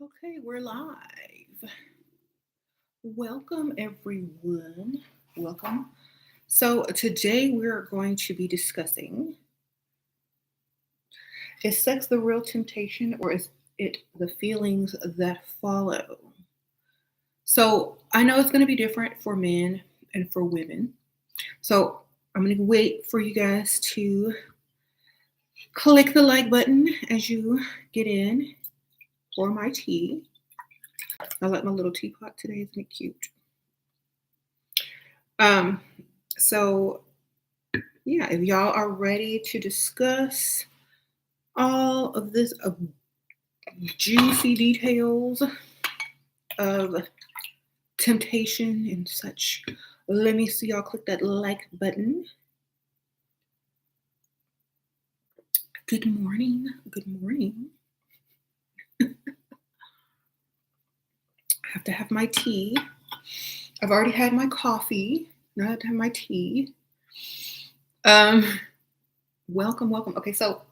Okay, we're live. Welcome, everyone. Welcome. So, today we're going to be discussing, is sex the real temptation or is it the feelings that follow? So, I know it's going to be different for men and for women. So, I'm going to wait for you guys to click the like button as you get in. Pour my tea. I like my little teapot today. Isn't it cute? Um, so yeah, if y'all are ready to discuss all of this juicy details of temptation and such, let me see y'all click that like button. Good morning. Good morning. I have to have my tea. I've already had my coffee. Now I have to have my tea. Welcome, welcome. Okay, so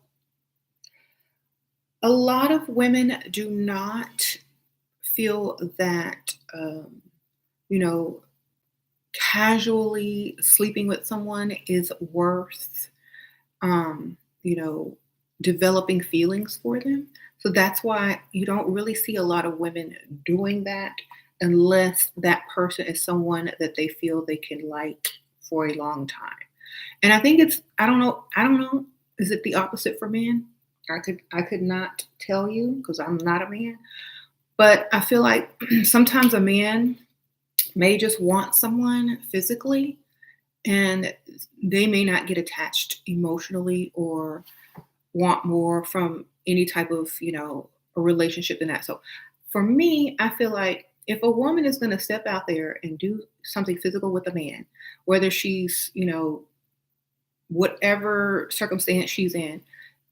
a lot of women do not feel that, you know, casually sleeping with someone is worth, you know, developing feelings for them. So that's why you don't really see a lot of women doing that unless that person is someone that they feel they can like for a long time. And I think it's I don't know, is it the opposite for men? I could not tell you because I'm not a man, but I feel like sometimes a man may just want someone physically and they may not get attached emotionally or want more from any type of, a relationship than that. So for me, I feel like if a woman is going to step out there and do something physical with a man, whether she's, whatever circumstance she's in,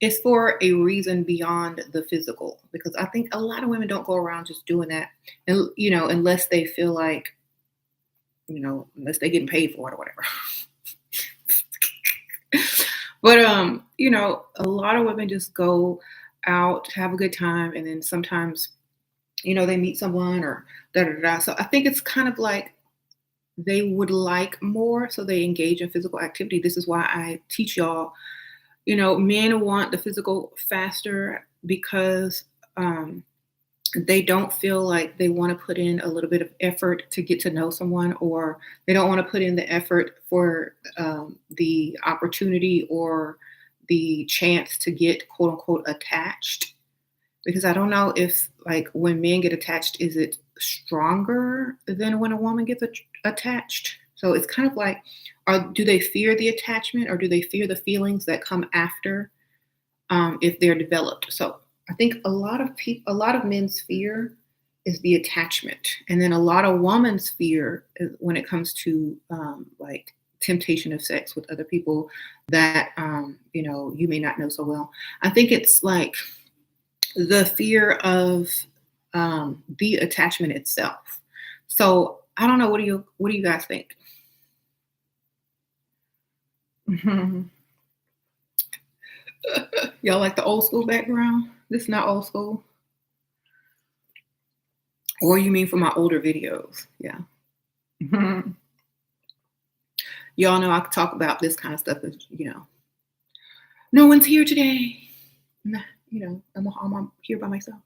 it's for a reason beyond the physical. Because I think a lot of women don't go around just doing that, and unless they feel like, unless they're getting paid for it or whatever. But a lot of women just go out, have a good time, and then sometimes, they meet someone or da da da. So I think it's kind of like they would like more, so they engage in physical activity. This is why I teach y'all, men want the physical faster because they don't feel like they want to put in a little bit of effort to get to know someone, or they don't want to put in the effort for the opportunity or the chance to get quote unquote attached. Because I don't know if, like, when men get attached, is it stronger than when a woman gets attached? So it's kind of like, do they fear the attachment or do they fear the feelings that come after, if they're developed? So I think a lot of men's fear is the attachment, and then a lot of women's fear is when it comes to, like, temptation of sex with other people that, you may not know so well. I think it's like the fear of, the attachment itself. So I don't know. What do you guys think? Y'all like the old school background? This is not old school. Or you mean for my older videos? Yeah. Y'all know I could talk about this kind of stuff as, no one's here today. Nah, I'm here by myself.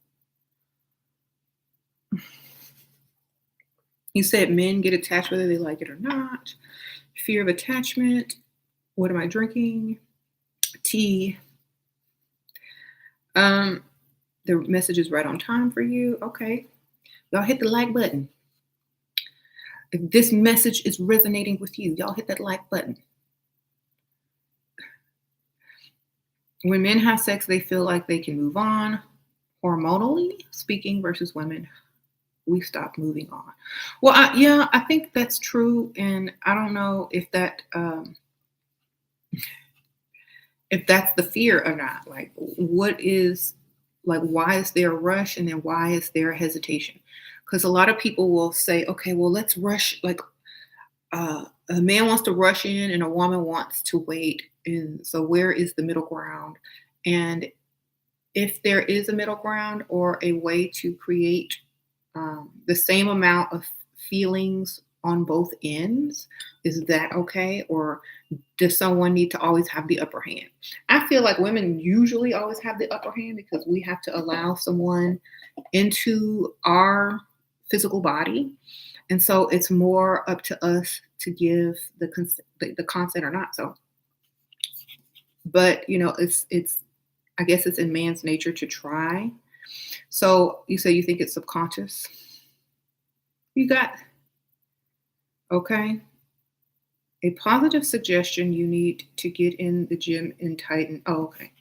You said men get attached whether they like it or not. Fear of attachment. What am I drinking? Tea. The message is right on time for you. Okay. Y'all hit the like button. If this message is resonating with you, y'all hit that like button. When men have sex, they feel like they can move on, hormonally speaking, versus women, we stop moving on. Well, yeah, I think that's true, and I don't know if that's the fear or not. Like, why is there a rush, and then why is there hesitation? Because a lot of people will say, okay, well, let's rush. Like, a man wants to rush in, and a woman wants to wait, and so where is the middle ground? And if there is a middle ground or a way to create the same amount of feelings on both ends, is that okay? Or does someone need to always have the upper hand? I feel like women usually always have the upper hand because we have to allow someone into our physical body. And so it's more up to us to give the consent or not. So, but it's I guess it's in man's nature to try. So you say you think it's subconscious. You got okay. A positive suggestion: you need to get in the gym and tighten. Oh, okay.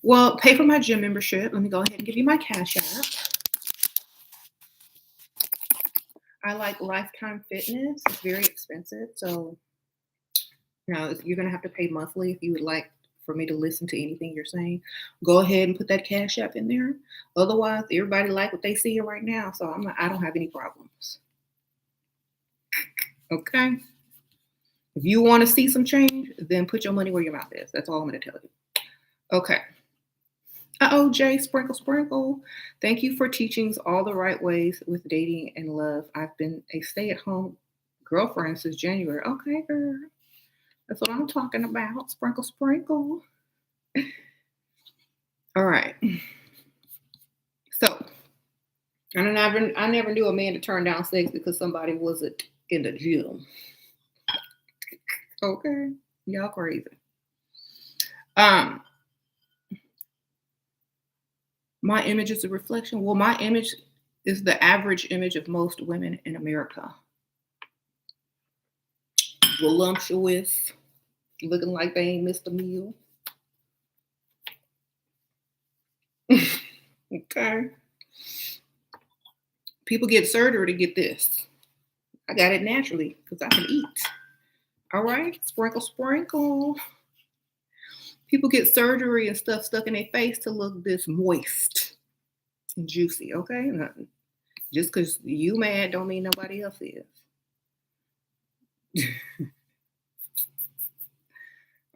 Well, pay for my gym membership. Let me go ahead and give you my cash app. I like Lifetime Fitness. It's very expensive, so you're gonna have to pay monthly if you would like for me to listen to anything you're saying. Go ahead and put that cash app in there. Otherwise, everybody like what they see right now, so I don't have any problems. Okay. If you want to see some change, then put your money where your mouth is. That's all I'm going to tell you. Okay. Uh-oh, Jay, sprinkle, sprinkle. Thank you for teaching all the right ways with dating and love. I've been a stay-at-home girlfriend since January. Okay, girl. That's what I'm talking about. Sprinkle, sprinkle. All right. So, I never knew a man to turn down sex because somebody wasn't in the gym. Okay. Y'all crazy. My image is a reflection. Well, my image is the average image of most women in America. Voluptuous, looking like they ain't missed a meal. Okay. People get surgery to get this. I got it naturally because I can eat. All right. Sprinkle, sprinkle. People get surgery and stuff stuck in their face to look this moist and juicy. Okay. Nothing. Just because you mad don't mean nobody else is.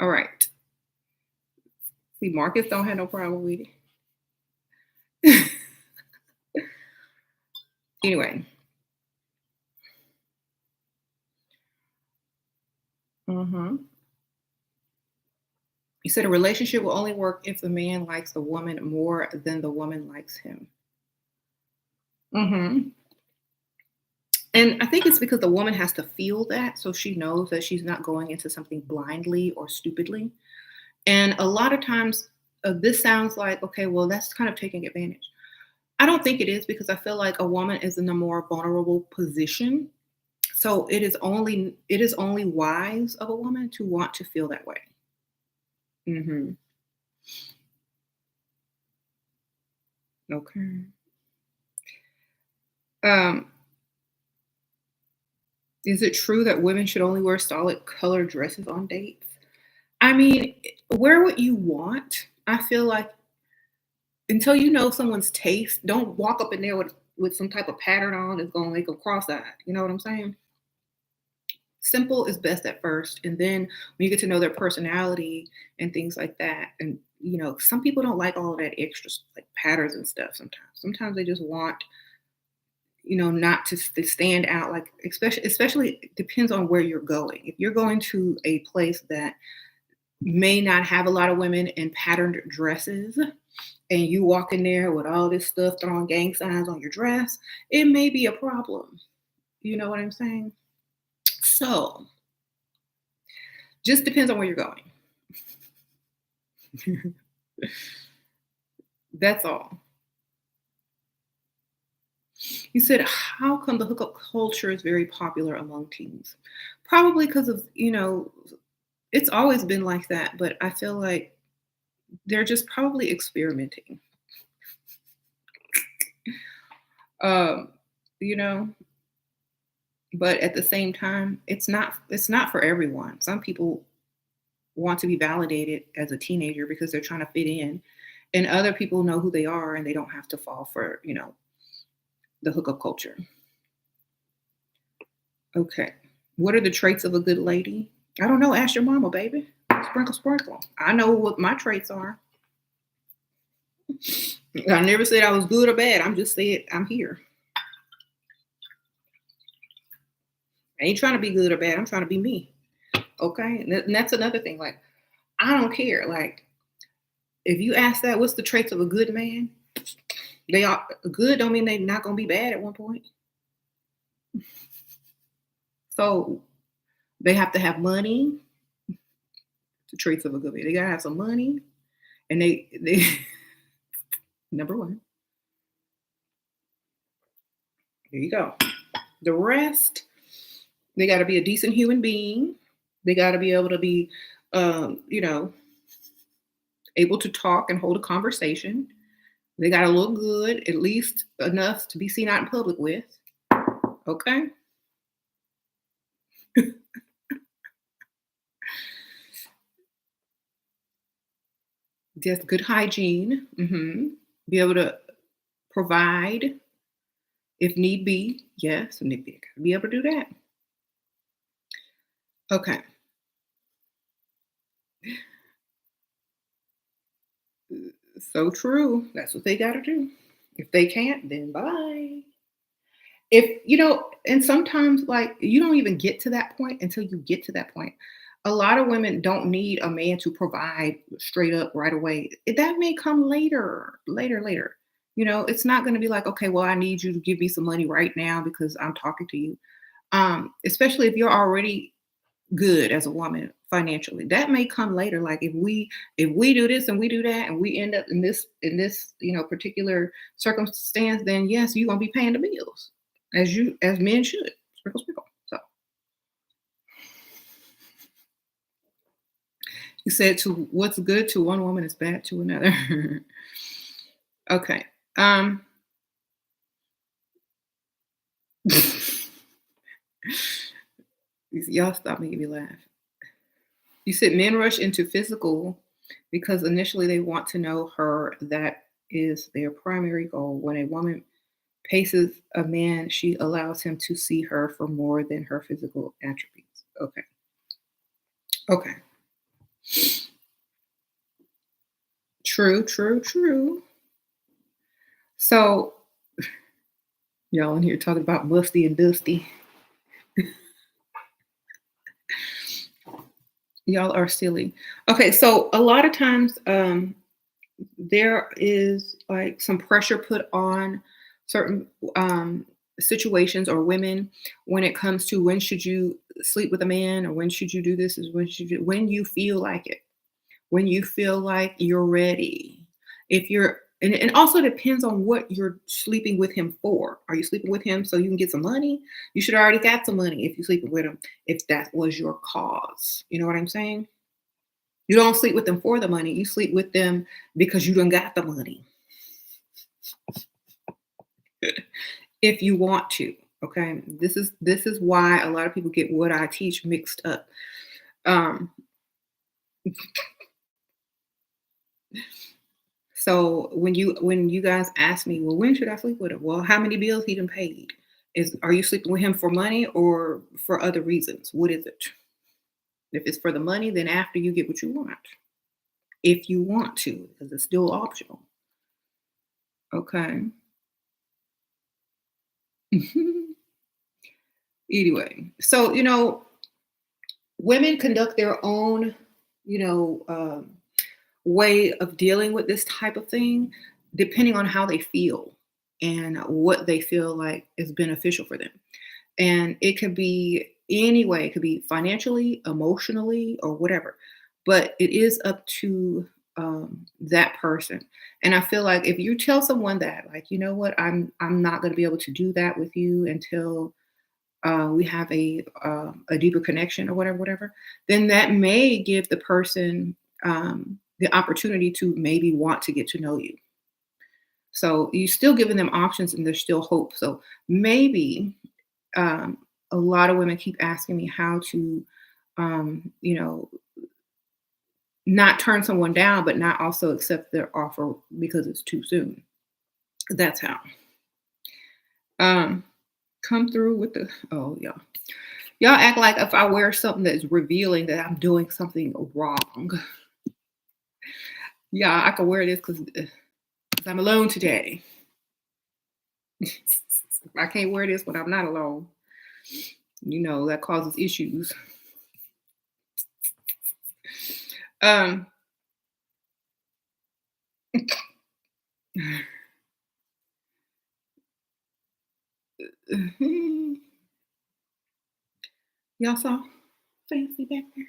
All right. See, Marcus don't have no problem with it. Anyway. You said a relationship will only work if the man likes the woman more than the woman likes him. And I think it's because the woman has to feel that, so she knows that she's not going into something blindly or stupidly. And a lot of times, this sounds like, okay, well, that's kind of taking advantage. I don't think it is, because I feel like a woman is in a more vulnerable position. So it is only wise of a woman to want to feel that way. Okay. Is it true that women should only wear solid color dresses on dates? I mean, wear what you want. I feel like until you know someone's taste, don't walk up in there with some type of pattern on that's going to make them cross-eyed. You know what I'm saying? Simple is best at first, and then when you get to know their personality and things like that, and some people don't like all of that extra like patterns and stuff. Sometimes they just want not to stand out, like especially it depends on where you're going. If you're going to a place that may not have a lot of women in patterned dresses, and you walk in there with all this stuff throwing gang signs on your dress, it may be a problem. You know what I'm saying? So, just depends on where you're going. That's all. You said, how come the hookup culture is very popular among teens? Probably because of, it's always been like that, but I feel like they're just probably experimenting. But at the same time, it's not for everyone. Some people want to be validated as a teenager because they're trying to fit in, and other people know who they are and they don't have to fall for, the hookup culture. Okay. What are the traits of a good lady? I don't know. Ask your mama, baby. Sprinkle, sprinkle. I know what my traits are. I never said I was good or bad. I'm just saying I'm here. I ain't trying to be good or bad. I'm trying to be me. Okay. And that's another thing. Like, I don't care. Like, if you ask that, what's the traits of a good man? They are good, don't mean they're not gonna be bad at one point. So they have to have money. The traits of a good man. They gotta have some money. And they number one. There you go. The rest, they gotta be a decent human being. They gotta be able to be you know, able to talk and hold a conversation. They gotta look good, at least enough to be seen out in public with. Okay. Just good hygiene. Be able to provide if need be. Yes, need be able to do that. Okay. So true. That's what they got to do. If they can't, then bye. If and sometimes like you don't even get to that point until you get to that point. A lot of women don't need a man to provide straight up right away. That may come later, later. It's not going to be like, okay, well, I need you to give me some money right now because I'm talking to you. Especially if you're already good as a woman financially. That may come later. Like if we do this and we do that and we end up in this particular circumstance, then yes, you're gonna be paying the bills as men should. Sprinkle, sprinkle. So you said to what's good to one woman is bad to another. Okay. Y'all stop making me laugh. You said men rush into physical because initially they want to know her. That is their primary goal. When a woman paces a man, she allows him to see her for more than her physical attributes. Okay. Okay. True, true, true. So, y'all in here talking about musty and dusty. Y'all are silly. Okay, so a lot of times there is like some pressure put on certain situations or women when it comes to when should you sleep with a man or when should you do this is when you feel like it, when you feel like you're ready. If you're and it also depends on what you're sleeping with him for. Are you sleeping with him so you can get some money? You should already got some money if you're sleeping with him, if that was your cause. You know what I'm saying? You don't sleep with them for the money. You sleep with them because you don't got the money. If you want to. Okay. This is why a lot of people get what I teach mixed up. Um, so when you guys ask me, well, when should I sleep with him? Well, how many bills he done paid? Are you sleeping with him for money or for other reasons? What is it? If it's for the money, then after you get what you want. If you want to, because it's still optional. Okay. Anyway, so women conduct their own, you know, way of dealing with this type of thing, depending on how they feel and what they feel like is beneficial for them. And it could be any way, it could be financially, emotionally, or whatever. But it is up to that person. And I feel like if you tell someone that, like, you know what, I'm not going to be able to do that with you until we have a deeper connection or whatever, then that may give the person the opportunity to maybe want to get to know you. So you're still giving them options and there's still hope. So maybe um, a lot of women keep asking me how to, you know, not turn someone down, but not also accept their offer because it's too soon. That's how. Um, come through with the, oh, yeah. Y'all act like if I wear something that's revealing that I'm doing something wrong. Yeah, I can wear this because because I'm alone today. I can't wear this when I'm not alone. That causes issues. Um, y'all saw fancy back there.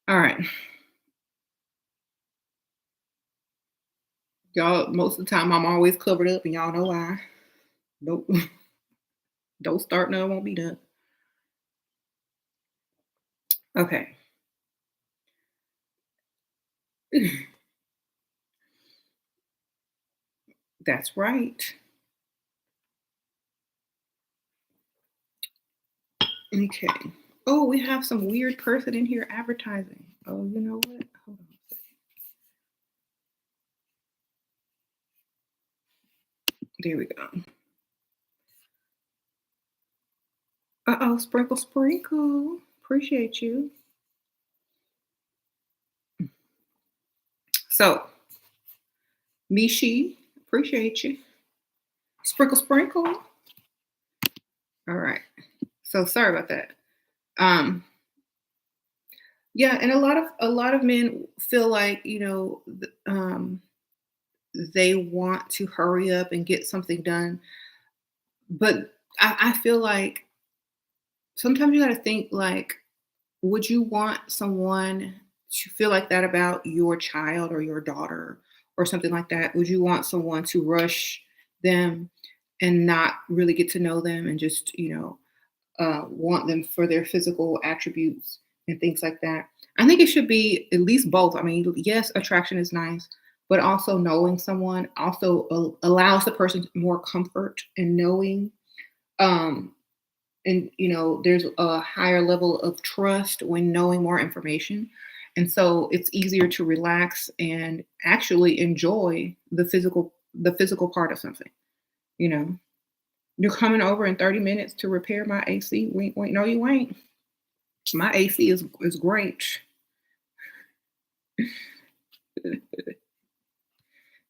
All right. Y'all, most of the time I'm always covered up, and y'all know why. Don't don't start none, won't be done. Okay. That's right. Okay. Oh, we have some weird person in here advertising. Oh, you know what? Hold on a second. There we go. Uh-oh, sprinkle, sprinkle. Appreciate you. So, Mishi, appreciate you. Sprinkle, sprinkle. All right. So sorry about that. Um, yeah, and a lot of men feel like, they want to hurry up and get something done. But I feel like sometimes you got to think like, would you want someone to feel like that about your child or your daughter or something like that? Would you want someone to rush them and not really get to know them and just, want them for their physical attributes and things like that? I think it should be at least both. I mean, yes, attraction is nice, but also knowing someone also allows the person more comfort in knowing. Um, and there's a higher level of trust when knowing more information, and so it's easier to relax and actually enjoy the physical part of something. you know you're coming over in 30 minutes to repair my AC. Wink, wink. No, you ain't. My AC is great.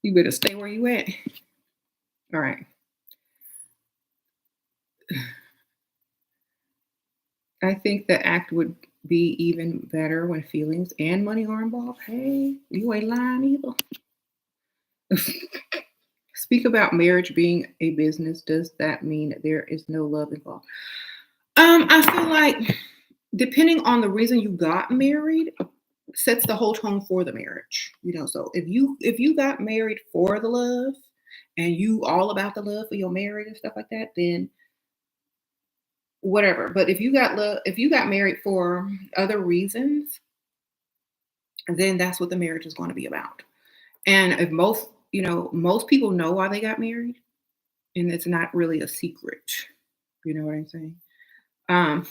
You better stay where you at. All right. I think the act would be even better when feelings and money are involved. Hey, you ain't lying either. Speak about marriage being a business. Does that mean that there is no love involved? I feel like depending on the reason you got married sets the whole tone for the marriage. So if you got married for the love and you all about the love for your marriage and stuff like that, then whatever. But if you got married for other reasons, then that's what the marriage is going to be about. And if most people know why they got married, and it's not really a secret. You know what I'm saying? Um,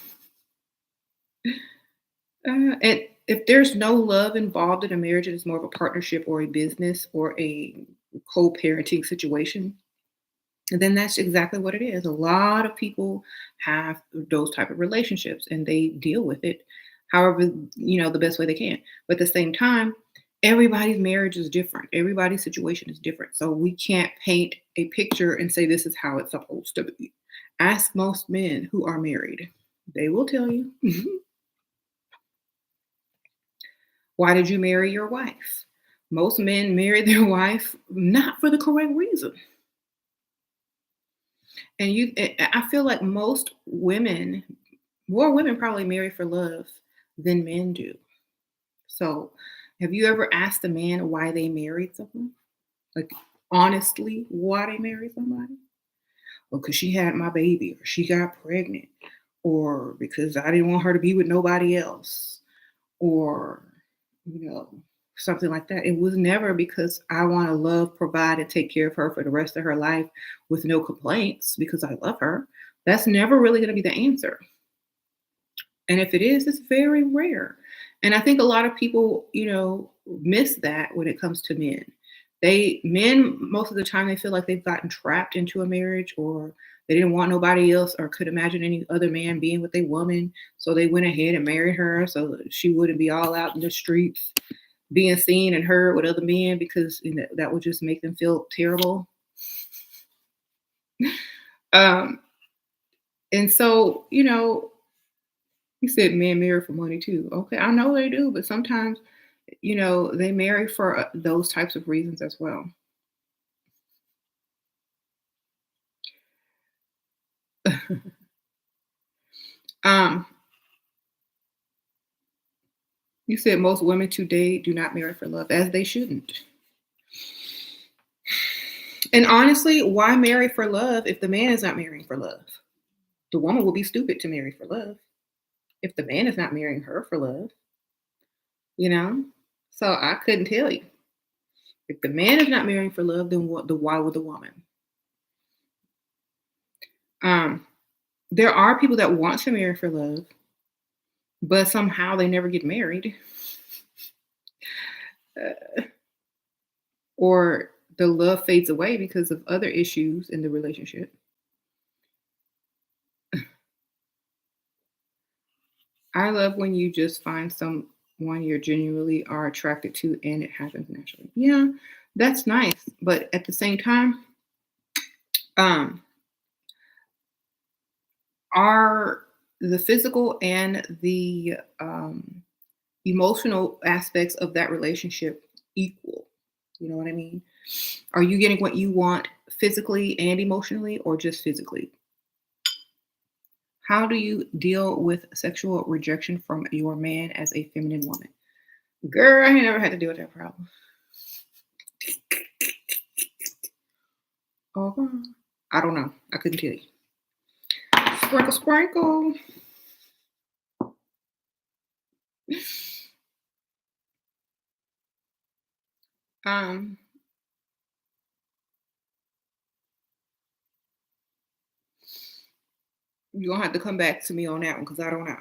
and if there's no love involved in a marriage, and it's more of a partnership or a business or a co-parenting situation, then that's exactly what it is. A lot of people have those type of relationships and they deal with it however, the best way they can. But at the same time, everybody's marriage is different. Everybody's situation is different. So we can't paint a picture and say this is how it's supposed to be. Ask most men who are married. They will tell you. Why did you marry your wife? Most men marry their wife not for the correct reason. And I feel like more women probably marry for love than men do. So, have you ever asked a man why they married someone? Like, honestly, why they married somebody? Well, because she had my baby, or she got pregnant, or because I didn't want her to be with nobody else, or, you know, something like that. It was never because I want to love, provide, and take care of her for the rest of her life with no complaints because I love her. That's never really going to be the answer. And if it is, it's very rare. And I think a lot of people, miss that when it comes to men. Men, most of the time, they feel like they've gotten trapped into a marriage, or they didn't want nobody else or could imagine any other man being with a woman. So they went ahead and married her so that she wouldn't be all out in the streets. being seen and heard with other men because that would just make them feel terrible. Um, and so, you said men marry for money too. Okay, I know they do, but sometimes, they marry for those types of reasons as well. um, you said most women today do not marry for love, as they shouldn't. And honestly, why marry for love if the man is not marrying for love? The woman will be stupid to marry for love if the man is not marrying her for love, you know? So I couldn't tell you. If the man is not marrying for love, then why would the woman? Um, there are people that want to marry for love, but somehow they never get married. Uh, or the love fades away because of other issues in the relationship. I love when you just find someone you genuinely are attracted to and it happens naturally. Yeah, that's nice. But at the same time, um, are the physical and the emotional aspects of that relationship equal? You know what I mean? Are you getting what you want physically and emotionally, or just physically? How do you deal with sexual rejection from your man as a feminine woman? Girl, I ain't never had to deal with that problem. Oh, I don't know. I couldn't tell you. Sprinkle, sprinkle. Um, you're gonna have to come back to me on that one because I don't know.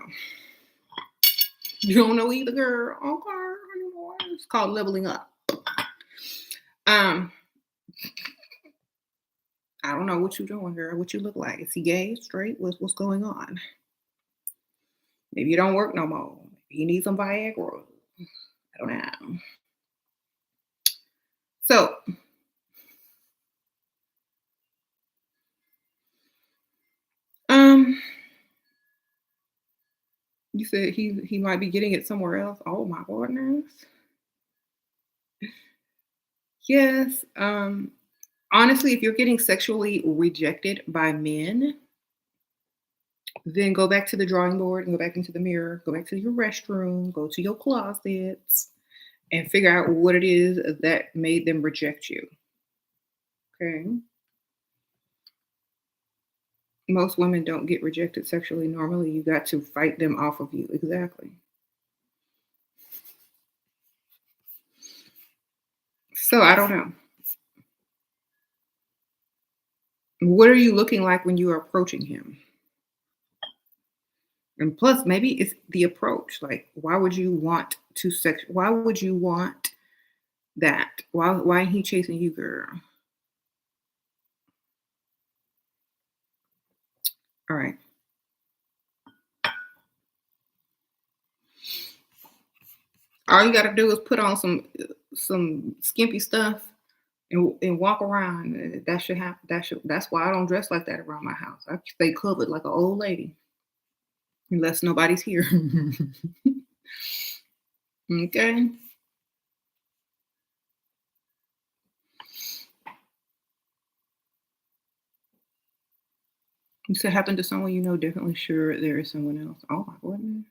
You don't know either, girl. Okay, it's called leveling up. Um, I don't know what you doing, girl. What you look like? Is he gay, straight? What's going on? Maybe you don't work no more. Maybe you need some Viagra. I don't know. So, um, you said he might be getting it somewhere else. Oh my goodness. Yes. Honestly, if you're getting sexually rejected by men, then go back to the drawing board and go back into the mirror, go back to your restroom, go to your closets, and figure out what it is that made them reject you. Okay. Most women don't get rejected sexually normally. You got to fight them off of you. Exactly. So I don't know. What are you looking like when you are approaching him? And plus, maybe it's the approach. Like, why would you want to sex? Why would you want that? Why ain't he chasing you, girl? All right. All you gotta do is put on some skimpy stuff and walk around. That should happen. That's why I don't dress like that around my house. I stay covered like an old lady unless nobody's here. Okay. You said happen to someone you know, definitely sure there is someone else. Oh my goodness.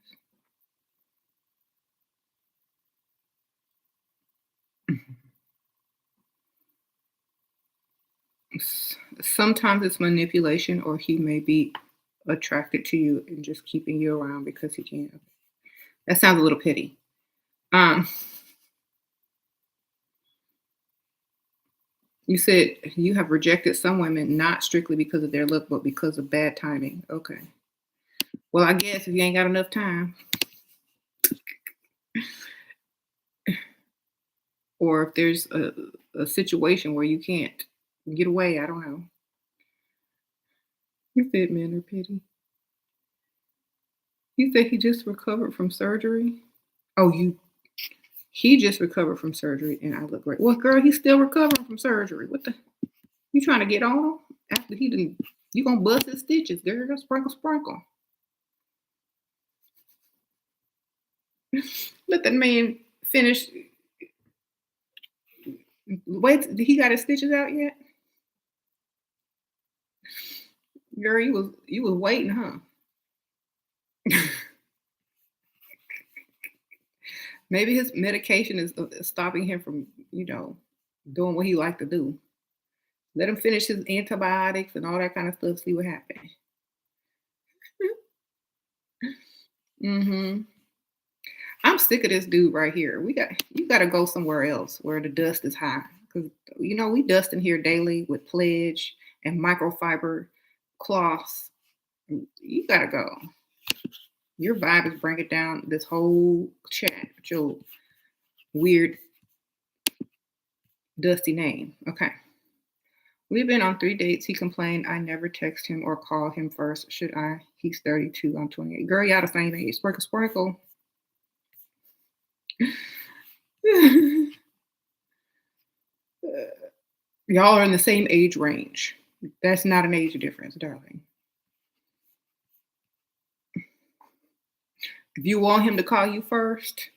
Sometimes it's manipulation, or he may be attracted to you and just keeping you around because he can. That sounds a little petty. Um, you said you have rejected some women not strictly because of their look, but because of bad timing. Okay. Well, I guess if you ain't got enough time, or if there's a situation where you can't get away, I don't know. You said men are petty. You said he just recovered from surgery. Oh, He just recovered from surgery and I look great. Well, girl, he's still recovering from surgery. What the? You trying to get on him after he didn't? You gonna bust his stitches, girl? Sprinkle, sprinkle. Let that man finish. Wait, he got his stitches out yet? Girl, you was waiting, huh? Maybe his medication is stopping him from, doing what he like to do. Let him finish his antibiotics and all that kind of stuff. See what happens. Hmm. I'm sick of this dude right here. You got to go somewhere else where the dust is high because we dust in here daily with pledge and microfiber cloths. You got to go. Your vibe is bringing down this whole chat with your weird dusty name. Okay. We've been on 3 dates. He complained I never text him or call him first. Should I? He's 32. I'm 28. Girl, y'all the same age. Sprinkle, sprinkle. Y'all are in the same age range. That's not an age difference, darling. If you want him to call you first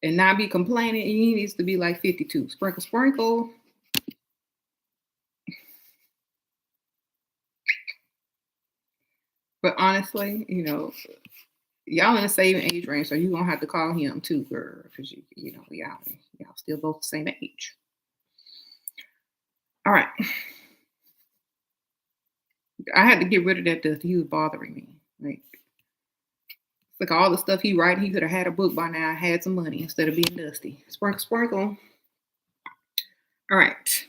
and not be complaining, he needs to be like 52. Sprinkle, sprinkle. But honestly, y'all in the same age range, so you're gonna have to call him too, girl, because y'all still both the same age. All right. I had to get rid of that dust. He was bothering me. Like all the stuff he write, he could have had a book by now, had some money instead of being dusty. Sprinkle, sprinkle. All right.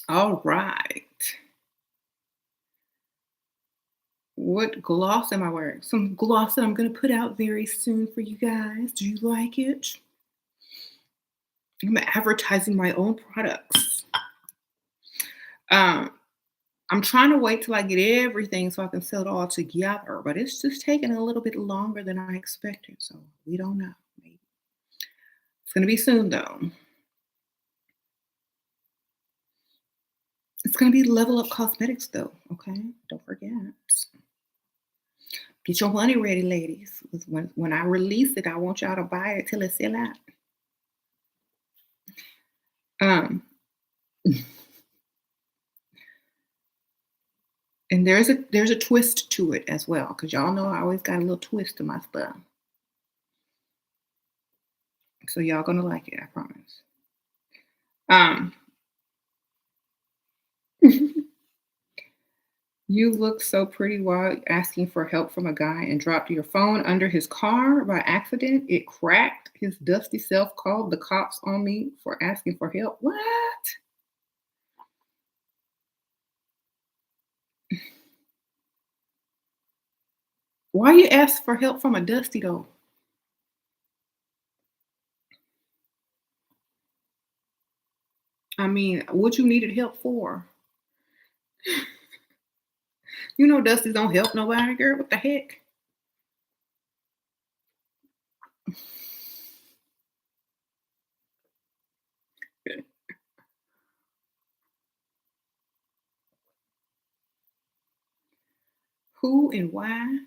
All right. What gloss am I wearing? Some gloss that I'm going to put out very soon for you guys. Do you like it? I'm advertising my own products. I'm trying to wait till I get everything so I can sell it all together, but it's just taking a little bit longer than I expected. So we don't know. Maybe. It's going to be soon, though. It's going to be Level Up Cosmetics, though. Okay? Don't forget. Get your money ready, ladies. When I release it, I want y'all to buy it till it sell out. And there's a twist to it as well, because y'all know I always got a little twist to my stuff. So y'all gonna like it, I promise. You look so pretty while asking for help from a guy and dropped your phone under his car by accident. It cracked. His dusty self called the cops on me for asking for help. What? Why you ask for help from a dusty though? I mean, what you needed help for? Dusties don't help nobody, girl. What the heck? Who and why?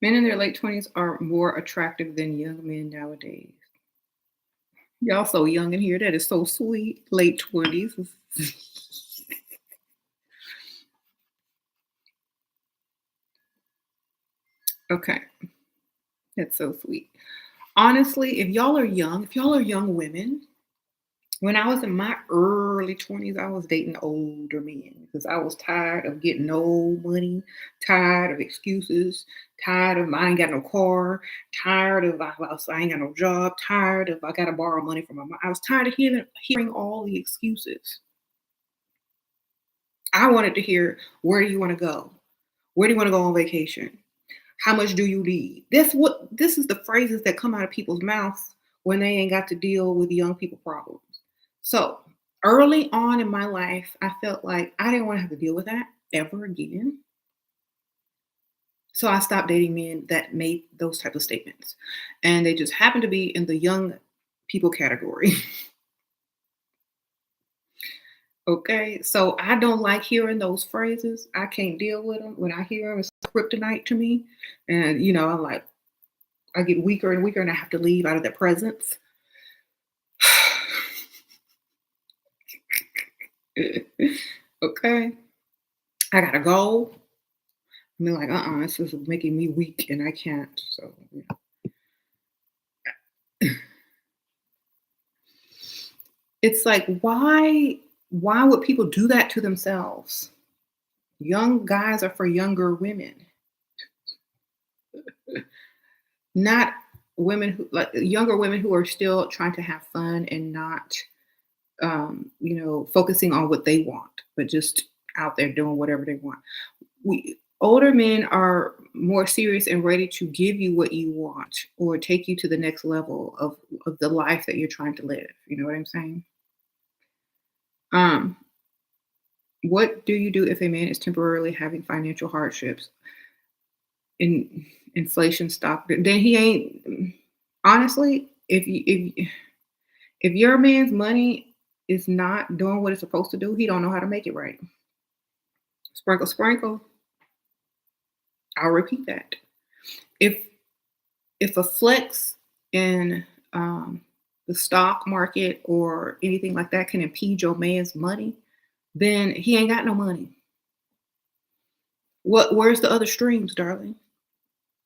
Men in their late 20s are more attractive than young men nowadays. Y'all so young in here. That is so sweet. Late 20s. Okay. That's so sweet. Honestly, if y'all are young women, when I was in my early 20s, I was dating older men because I was tired of getting no money, tired of excuses, tired of I ain't got no car, tired of I ain't got no job, tired of I got to borrow money from my mom. I was tired of hearing all the excuses. I wanted to hear, where do you want to go? Where do you want to go on vacation? How much do you need? This is the phrases that come out of people's mouths when they ain't got to deal with young people problems. So Early on in my life, I felt like I didn't want to have to deal with that ever again. So I stopped dating men that made those type of statements. And they just happened to be in the young people category. Okay. So I don't like hearing those phrases. I can't deal with them. When I hear them, it's kryptonite to me. And, I'm like, I get weaker and weaker and I have to leave out of their presence. Okay. I gotta go. I mean, like, this is making me weak and I can't. So, it's like, why would people do that to themselves? Young guys are for younger women, not women who like younger women who are still trying to have fun and not, focusing on what they want, but just out there doing whatever they want. We older men are more serious and ready to give you what you want or take you to the next level of the life that you're trying to live. You know what I'm saying? Um, what do you do if a man is temporarily having financial hardships? In inflation stock, then he ain't honestly, if your man's money is not doing what it's supposed to do, he don't know how to make it right. Sprinkle, sprinkle. I'll repeat that. If if a flex in the stock market or anything like that can impede your man's money, then he ain't got no money. Where's the other streams, darling?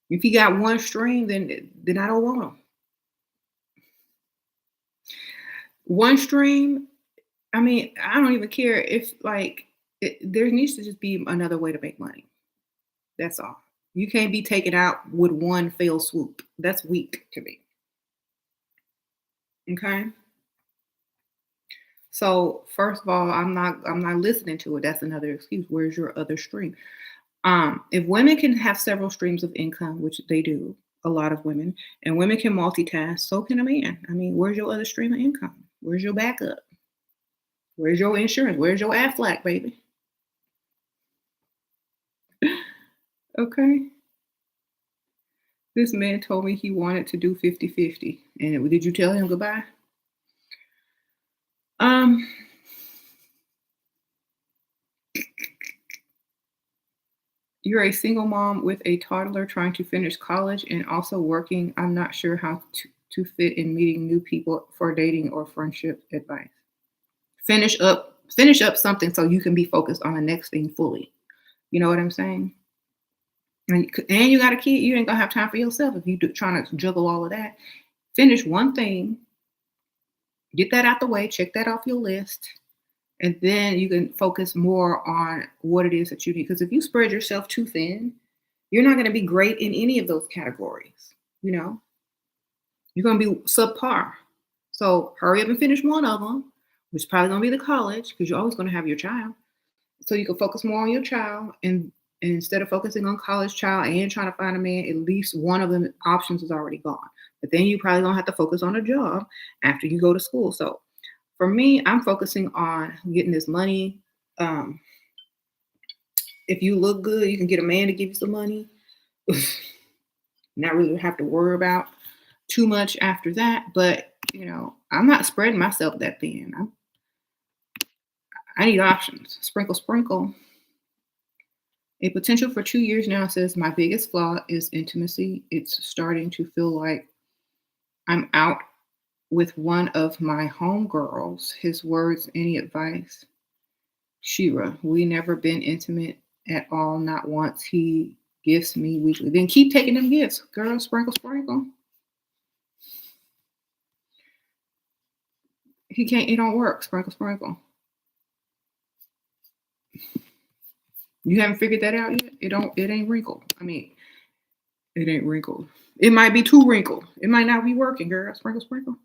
If he got one stream, then I don't want him. One stream, I mean, I don't even care if there needs to just be another way to make money. That's all. You can't be taken out with one fell swoop. That's weak to me. Okay. So first of all, I'm not listening to it. That's another excuse. Where's your other stream? If women can have several streams of income, which they do, a lot of women, and women can multitask, so can a man. I mean, where's your other stream of income? Where's your backup? Where's your insurance? Where's your Aflac, baby? Okay. This man told me he wanted to do 50-50. And did you tell him goodbye? Um, you're a single mom with a toddler trying to finish college and also working. I'm not sure how to fit in meeting new people for dating or friendship advice. Finish up something so you can be focused on the next thing fully. You know what I'm saying? And you got a kid, you ain't gonna have time for yourself if you trying to juggle all of that. Finish one thing, get that out the way, check that off your list, and then you can focus more on what it is that you need. Because if you spread yourself too thin, you're not going to be great in any of those categories. You know, you're going to be subpar. So hurry up and finish one of them, which is probably going to be the college, because you're always going to have your child. So you can focus more on your child, and instead of focusing on college child and trying to find a man, at least one of the options is already gone. But then you probably gonna have to focus on a job after you go to school. So for me, I'm focusing on getting this money. Um, if you look good, you can get a man to give you some money. Not really have to worry about too much after that. But I'm not spreading myself that thin. I need options. Sprinkle, sprinkle. A potential for 2 years now says my biggest flaw is intimacy. It's starting to feel like I'm out with one of my homegirls. His words, any advice? Shira, we never been intimate at all, not once. He gifts me weekly. Then keep taking them gifts. Girl, sprinkle, sprinkle. It don't work. Sprinkle, sprinkle. You haven't figured that out yet? It ain't wrinkled. I mean, it ain't wrinkled. It might be too wrinkled. It might not be working, girl. Sprinkle, sprinkle.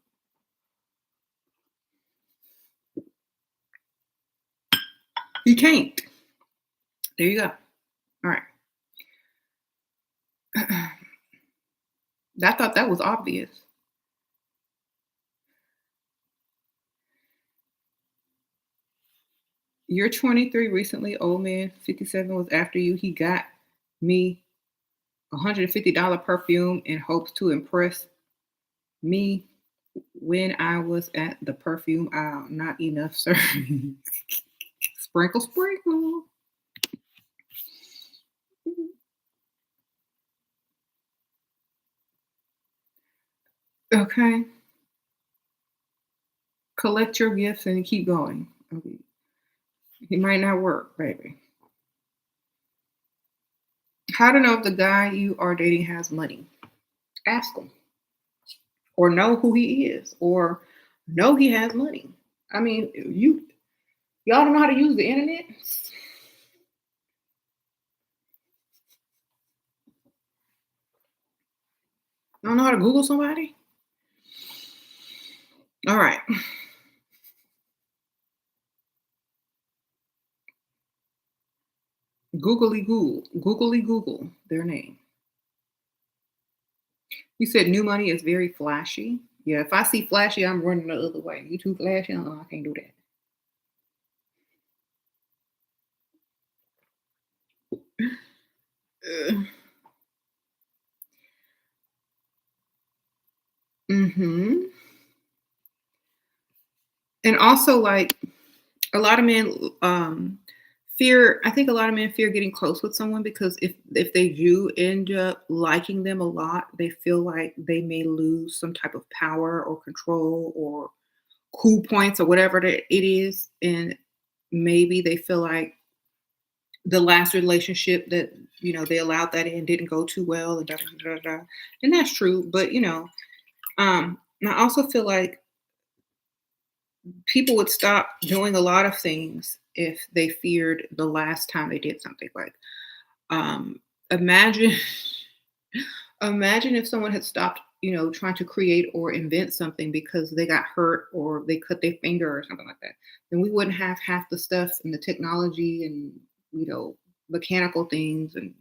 You can't. There you go. All right. I thought that was obvious. You're 23, recently old man, 57 was after you. He got me $150 perfume in hopes to impress me when I was at the perfume aisle. Not enough, sir. Sprinkle, sprinkle. Okay. Collect your gifts and keep going. Okay. It might not work, baby. How to know if the guy you are dating has money? Ask him. Or know who he is. Or know he has money. I mean, y'all don't know how to use the internet? Don't know how to Google somebody? All right. Googly Google their name. You said new money is very flashy. Yeah, if I see flashy, I'm running the other way. You too flashy? I can't do that. Mm-hmm. And also, like a lot of men fear. I think a lot of men fear getting close with someone because if they do end up liking them a lot, they feel like they may lose some type of power or control or cool points or whatever that it is, and maybe they feel like the last relationship that they allowed that in didn't go too well and da, da, da, da, da. And that's true, but I also feel like people would stop doing a lot of things if they feared the last time they did something. Like um imagine imagine if someone had stopped trying to create or invent something because they got hurt or they cut their finger or something like that. Then we wouldn't have half the stuff and the technology and mechanical things and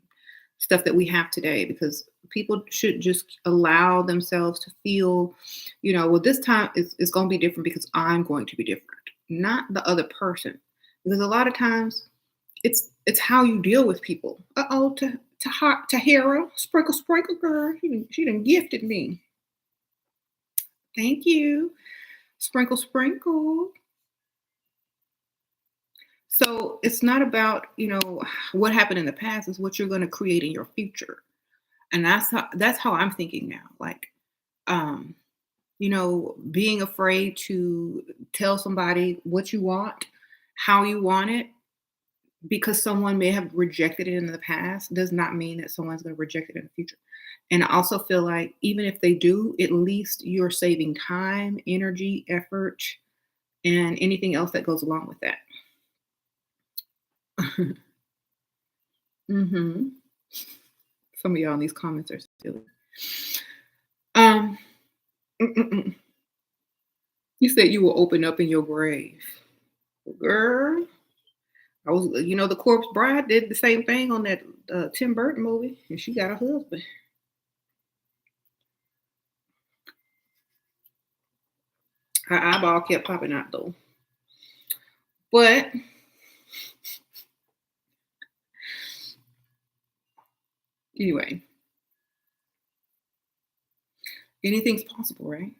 stuff that we have today, because people should just allow themselves to feel, well, this time it's going to be different because I'm going to be different, not the other person. Because a lot of times it's how you deal with people. Uh-oh, to Hera, sprinkle, sprinkle, girl. She done gifted me. Thank you. Sprinkle, sprinkle. So it's not about, what happened in the past, it's what you're going to create in your future. And that's how I'm thinking now. Like, um, being afraid to tell somebody what you want, how you want it, because someone may have rejected it in the past does not mean that someone's going to reject it in the future. And I also feel like even if they do, at least you're saving time, energy, effort, and anything else that goes along with that. hmm Some of y'all in these comments are silly. Um, mm-mm-mm. You said you will open up in your grave. Girl, I was, the Corpse Bride did the same thing on that Tim Burton movie, and she got a husband. Her eyeball kept popping out though. But anyway, anything's possible, right?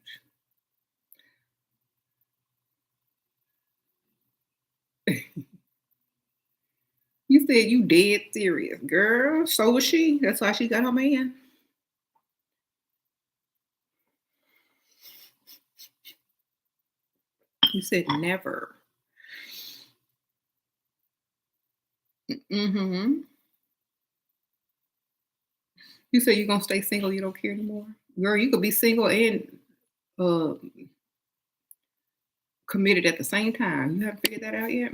You said you dead serious, girl. So was she. That's why she got her man. You said never. hmm You said you're gonna stay single. You don't care anymore, girl. You could be single and uh, committed at the same time. You haven't figured that out yet.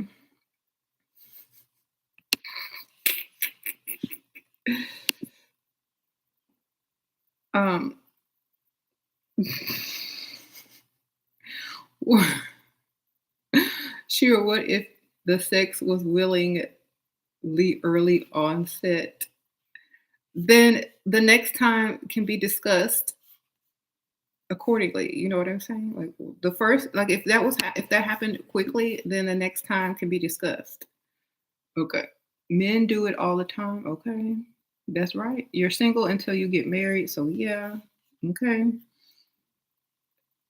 Um, sure. What if the sex was willingly early onset? Then the next time can be discussed. accordingly. You know what I'm saying? Like the first, like if that happened quickly, then the next time can be discussed. Okay. Men do it all the time. Okay. That's right. You're single until you get married. So yeah. Okay.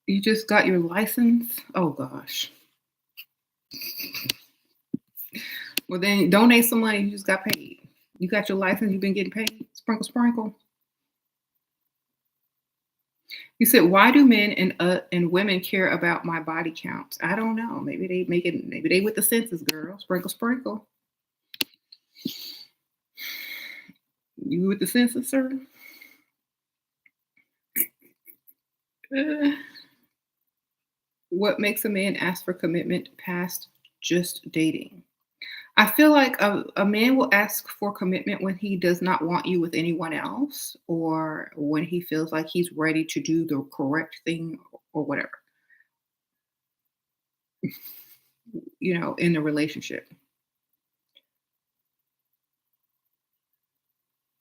You just got your license. Oh gosh. Well then donate some money. You just got paid. You got your license, you've been getting paid. Sprinkle, sprinkle. You said, why do men and women care about my body count? I don't know. Maybe they make it. Maybe they with the census, girl. Sprinkle, sprinkle. You with the census, sir? Uh, what makes a man ask for commitment past just dating? I feel like a man will ask for commitment when he does not want you with anyone else, or when he feels like he's ready to do the correct thing, or whatever, in the relationship.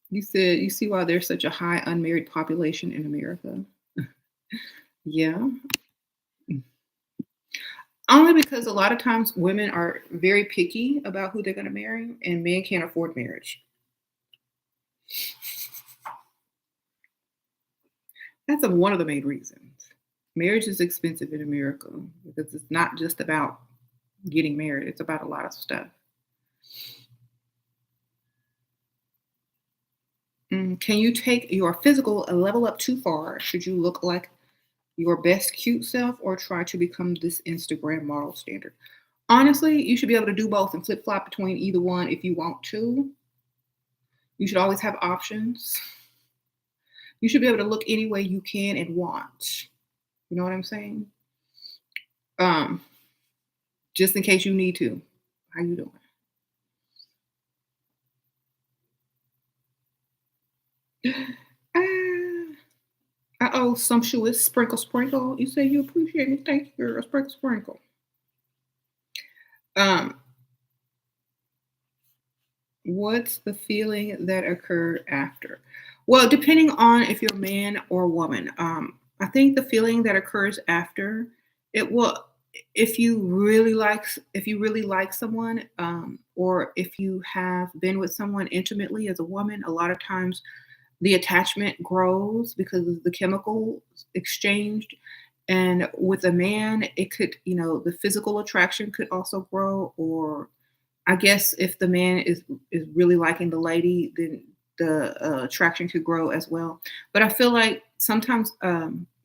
You said you see why there's such a high unmarried population in America. Yeah. Only because a lot of times women are very picky about who they're going to marry, and men can't afford marriage. That's one of the main reasons. Marriage is expensive in America because it's not just about getting married, it's about a lot of stuff. Can you take your physical a level up too far? Should you look like your best cute self or try to become this Instagram model standard? Honestly, you should be able to do both and flip flop between either one if you want to. You should always have options. You should be able to look any way you can and want. You know what I'm saying? Um, just in case you need to. How you doing? Oh, sumptuous sprinkle sprinkle. You say you appreciate me. Thank you, girl. Sprinkle sprinkle. Um, what's the feeling that occurred after? Well, depending on if you're a man or woman, I think the feeling that occurs after it will, if you really like someone, or if you have been with someone intimately as a woman, a lot of times the attachment grows because of the chemicals exchanged. And with a man, it could, the physical attraction could also grow, or I guess if the man is really liking the lady, then the attraction could grow as well. But I feel like sometimes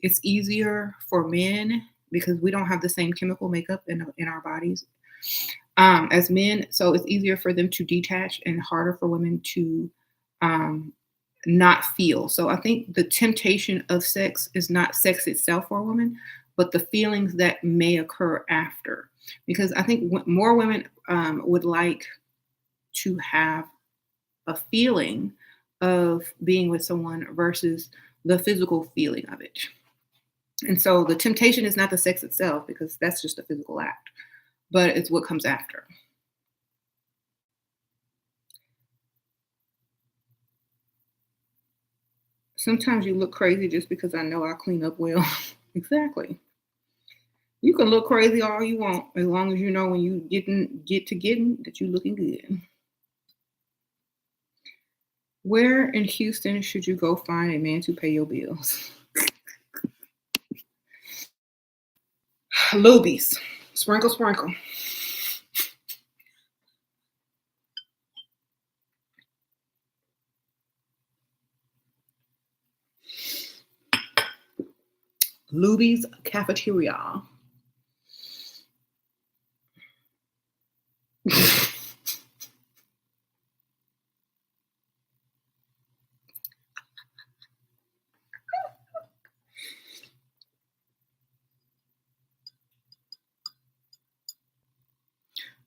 it's easier for men because we don't have the same chemical makeup in our bodies as men, so it's easier for them to detach and harder for women to um, not feel. So I think the temptation of sex is not sex itself for a woman, but the feelings that may occur after. Because I think more women would like to have a feeling of being with someone versus the physical feeling of it. And so the temptation is not the sex itself because that's just a physical act, but it's what comes after. Sometimes you look crazy just because I know I clean up well. Exactly. You can look crazy all you want, as long as you know when you get to getting that you looking good. Where in Houston should you go find a man to pay your bills? Lubies. Sprinkle, sprinkle. Lubies Cafeteria.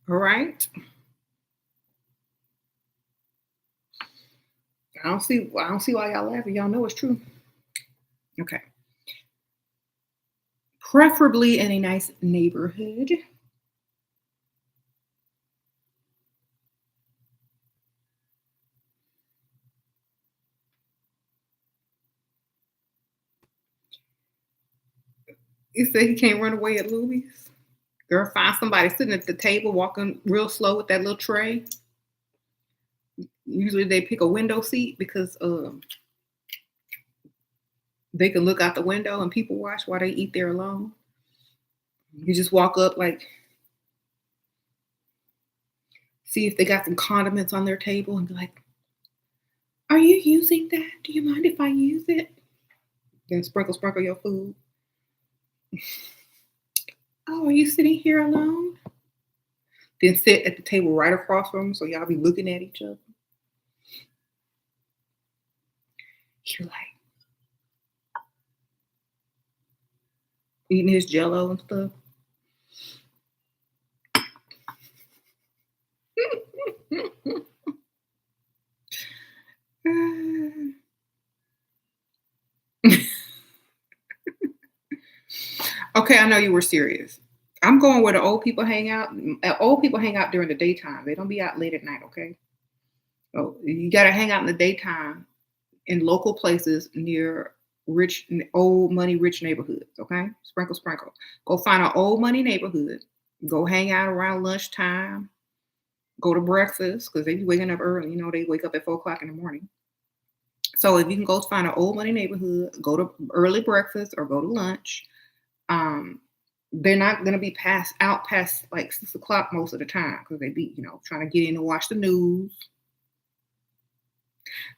All right. I don't see why y'all laughing. Y'all know it's true. Okay. Preferably in a nice neighborhood. He said he can't run away at Louis. Girl, find somebody sitting at the table, walking real slow with that little tray. Usually they pick a window seat because they can look out the window and people watch while they eat there alone. You just walk up, like, see if they got some condiments on their table and be like, "Are you using that? Do you mind if I use it?" Then sprinkle your food. "Oh, are you sitting here alone?" Then sit at the table right across from them so y'all be looking at each other. You're like eating his jello and stuff. Okay, I know you were serious. I'm going where the old people hang out. Old people hang out during the daytime. They don't be out late at night, okay? Oh, you gotta hang out in the daytime in local places near old money rich neighborhoods, okay? Sprinkle, sprinkle. Go find an old money neighborhood. Go hang out around lunchtime. Go to breakfast because they be waking up early. You know, they wake up at 4 o'clock in the morning. So if you can go find an old money neighborhood, go to early breakfast or go to lunch. Um, they're not going to be past like 6 o'clock most of the time because they be, trying to get in and watch the news.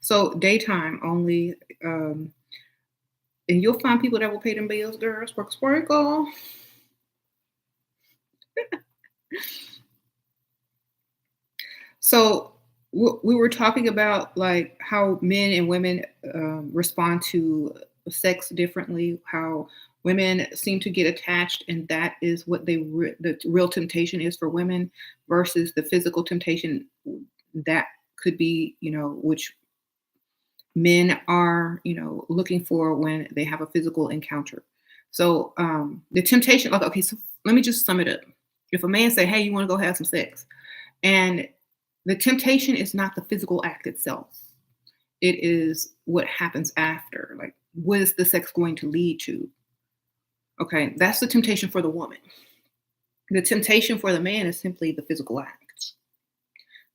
So daytime only, and you'll find people that will pay them bills, girl. Sparkle, sparkle. So we were talking about like how men and women respond to sex differently. How women seem to get attached, and that is what the real temptation is for women versus the physical temptation that could be, which men are, looking for when they have a physical encounter. So the temptation, like, okay, so let me just sum it up. If a man say, "Hey, you want to go have some sex," and the temptation is not the physical act itself. It is what happens after. Like, what is the sex going to lead to? Okay, that's the temptation for the woman. The temptation for the man is simply the physical act.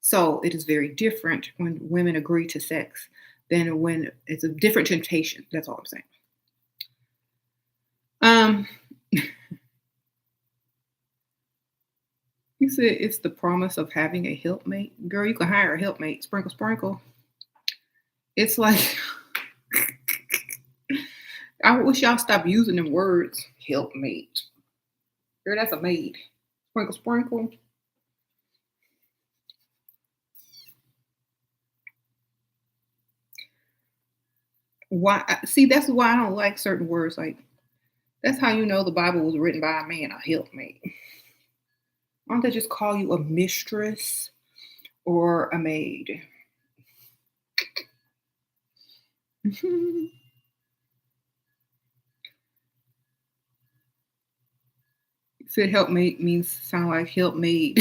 So it is very different when women agree to sex than when it's a different temptation. That's all I'm saying. Um, you said it's the promise of having a helpmate. Girl, you can hire a helpmate. Sprinkle, sprinkle. It's like I wish y'all stop using them words. Helpmate. Girl, that's a maid. Sprinkle, sprinkle. Why? See, that's why I don't like certain words. Like, that's how you know the Bible was written by a man, a helpmate. Why don't they just call you a mistress or a maid? Said helpmate means sound like helpmate.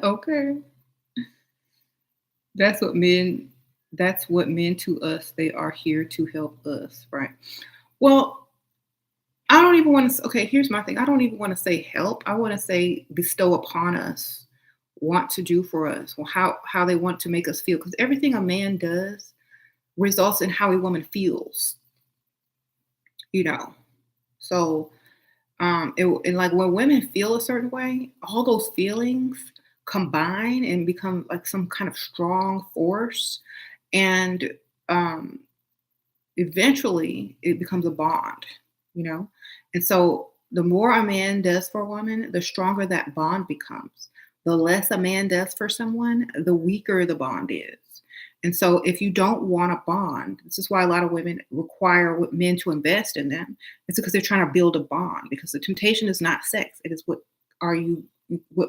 Okay. That's what men to us, they are here to help us, right? Well, I don't even want to okay, here's my thing. I don't even want to say help. I want to say bestow upon us, want to do for us, or how they want to make us feel because everything a man does results in how a woman feels, you know. So and like when women feel a certain way, all those feelings combine and become like some kind of strong force. And um, eventually it becomes a bond, you know? And so the more a man does for a woman, the stronger that bond becomes. The less a man does for someone, the weaker the bond is. And so if you don't want a bond, this is why a lot of women require men to invest in them. It's because they're trying to build a bond because the temptation is not sex. It is what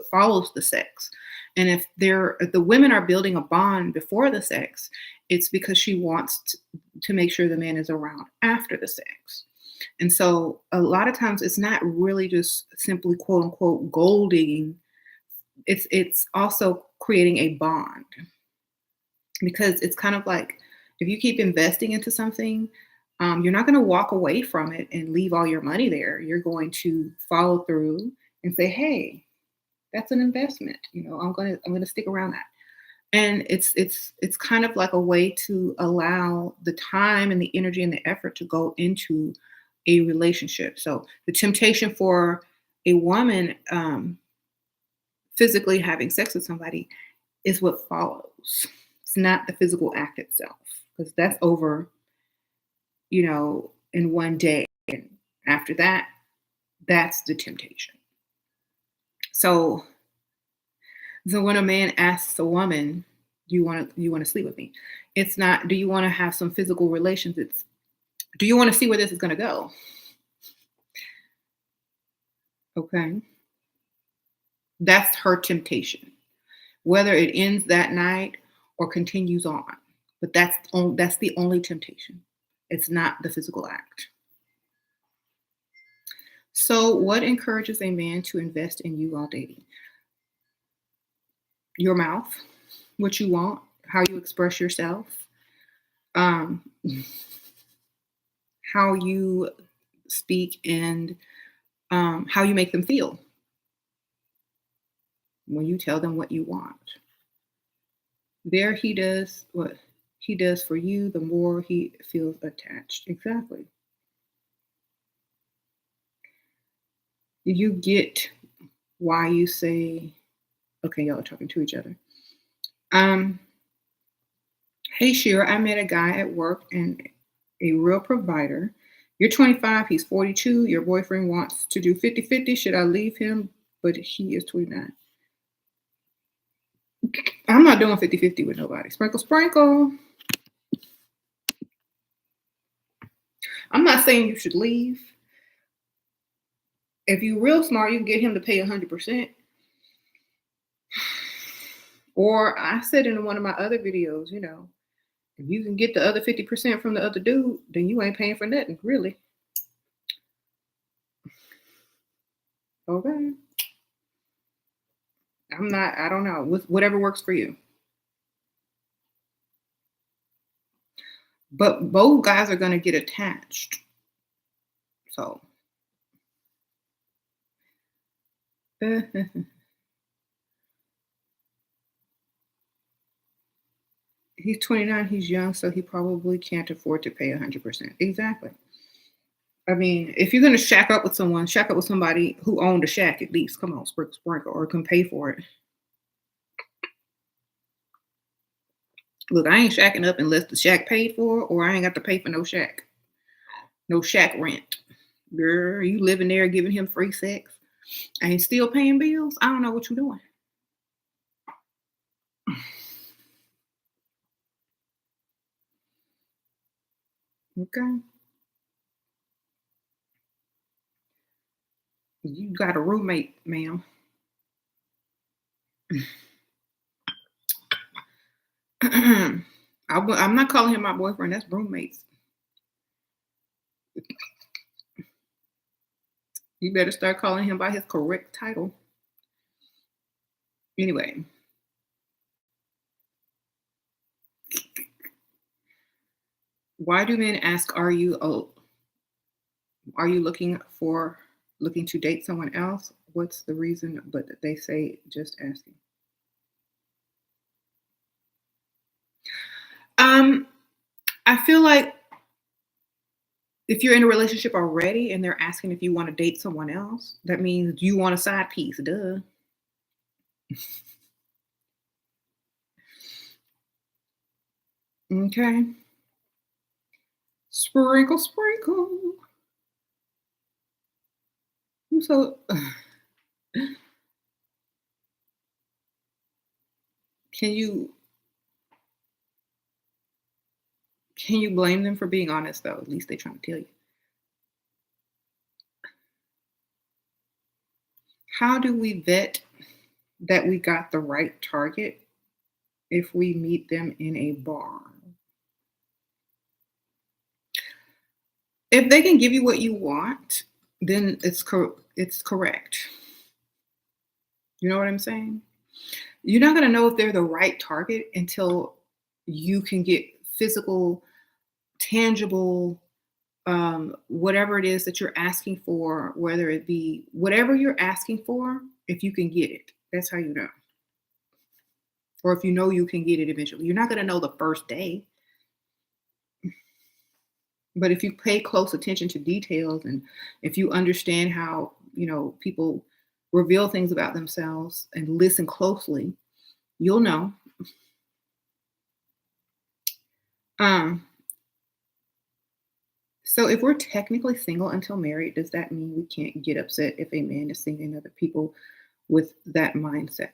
follows the sex. And if the women are building a bond before the sex, it's because she wants to make sure the man is around after the sex. And so a lot of times it's not really just simply quote unquote gold digging. It's also creating a bond because it's kind of like if you keep investing into something, You're not going to walk away from it and leave all your money there. You're going to follow through and say, "Hey, that's an investment. I'm gonna stick around that." And it's kind of like a way to allow the time and the energy and the effort to go into a relationship. So the temptation for a woman physically having sex with somebody is what follows. It's not the physical act itself, because that's over, in one day. And after that, that's the temptation. So, so when a man asks a woman, "You want to sleep with me?" It's not, "Do you want to have some physical relations?" It's, "Do you want to see where this is going to go?" Okay, that's her temptation. Whether it ends that night or continues on, but that's the only temptation. It's not the physical act. So, what encourages a man to invest in you while dating? Your mouth, what you want, how you express yourself, um, how you speak, and how you make them feel when you tell them what you want. There, he does what he does for you, the more he feels attached. Exactly. You get why you say, okay, y'all are talking to each other. Um, Hey, Shira, I met a guy at work and a real provider. You're 25, he's 42. Your boyfriend wants to do 50-50. Should I leave him? But he is 29. I'm not doing 50-50 with nobody. Sprinkle, sprinkle. I'm not saying you should leave. If you're real smart, you can get him to pay 100%. Or I said in one of my other videos, if you can get the other 50% from the other dude, then you ain't paying for nothing, really. Okay. I don't know. Whatever works for you. But both guys are going to get attached. So, he's 29, he's young, so he probably can't afford to pay 100%. Exactly. I mean, if you're going to shack up with someone, shack up with somebody who owned a shack at least. Come on, sprinkle, or can pay for it. Look, I ain't shacking up unless the shack paid for, or I ain't got to pay for no shack. No shack rent. Girl, you living there giving him free sex and still paying bills? I don't know what you're doing. Okay. You got a roommate, ma'am. I'm not calling him my boyfriend. That's roommates. You better start calling him by his correct title. Anyway, why do men ask, are you looking to date someone else? What's the reason? But they say just asking. Um, I feel like if you're in a relationship already and they're asking if you want to date someone else, that means you want a side piece. Duh. Okay. Sprinkle, sprinkle. So, can you blame them for being honest though? At least they're trying to tell you. How do we vet that we got the right target if we meet them in a bar? If they can give you what you want, then it's correct. You know what I'm saying? You're not going to know if they're the right target until you can get physical, tangible whatever it is that you're asking for, whether it be whatever you're asking for, if you can get it, that's how you know. Or if you know you can get it eventually. You're not going to know the first day, but if you pay close attention to details and if you understand how, people reveal things about themselves and listen closely, you'll know. Um, so if we're technically single until married, does that mean we can't get upset if a man is seeing other people with that mindset?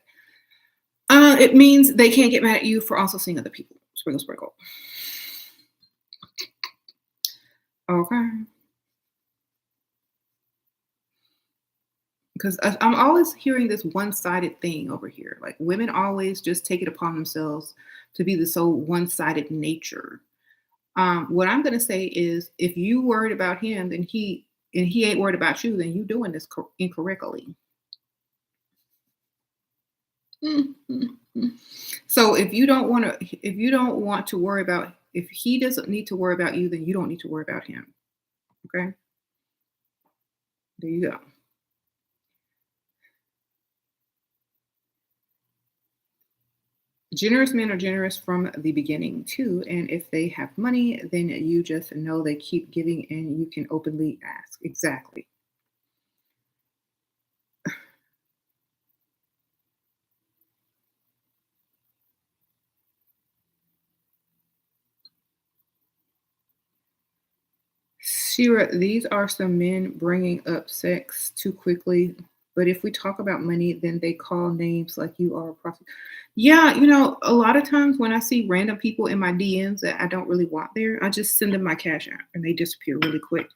It means they can't get mad at you for also seeing other people. Sprinkle, sprinkle. Okay. Because I'm always hearing this one-sided thing over here. Like women always just take it upon themselves to be the so one-sided nature. What I'm gonna say is, if you worried about him, then he ain't worried about you, then you doing this incorrectly. Mm, mm, mm. So if you don't want to worry about, if he doesn't need to worry about you, then you don't need to worry about him. Okay, there you go. Generous men are generous from the beginning too, and if they have money, then you just know they keep giving, and you can openly ask. Exactly. Shira, these are some men bringing up sex too quickly. But if we talk about money, then they call names like you are a prostitute. Yeah, a lot of times when I see random people in my DMs that I don't really want there, I just send them my cash app and they disappear really quick.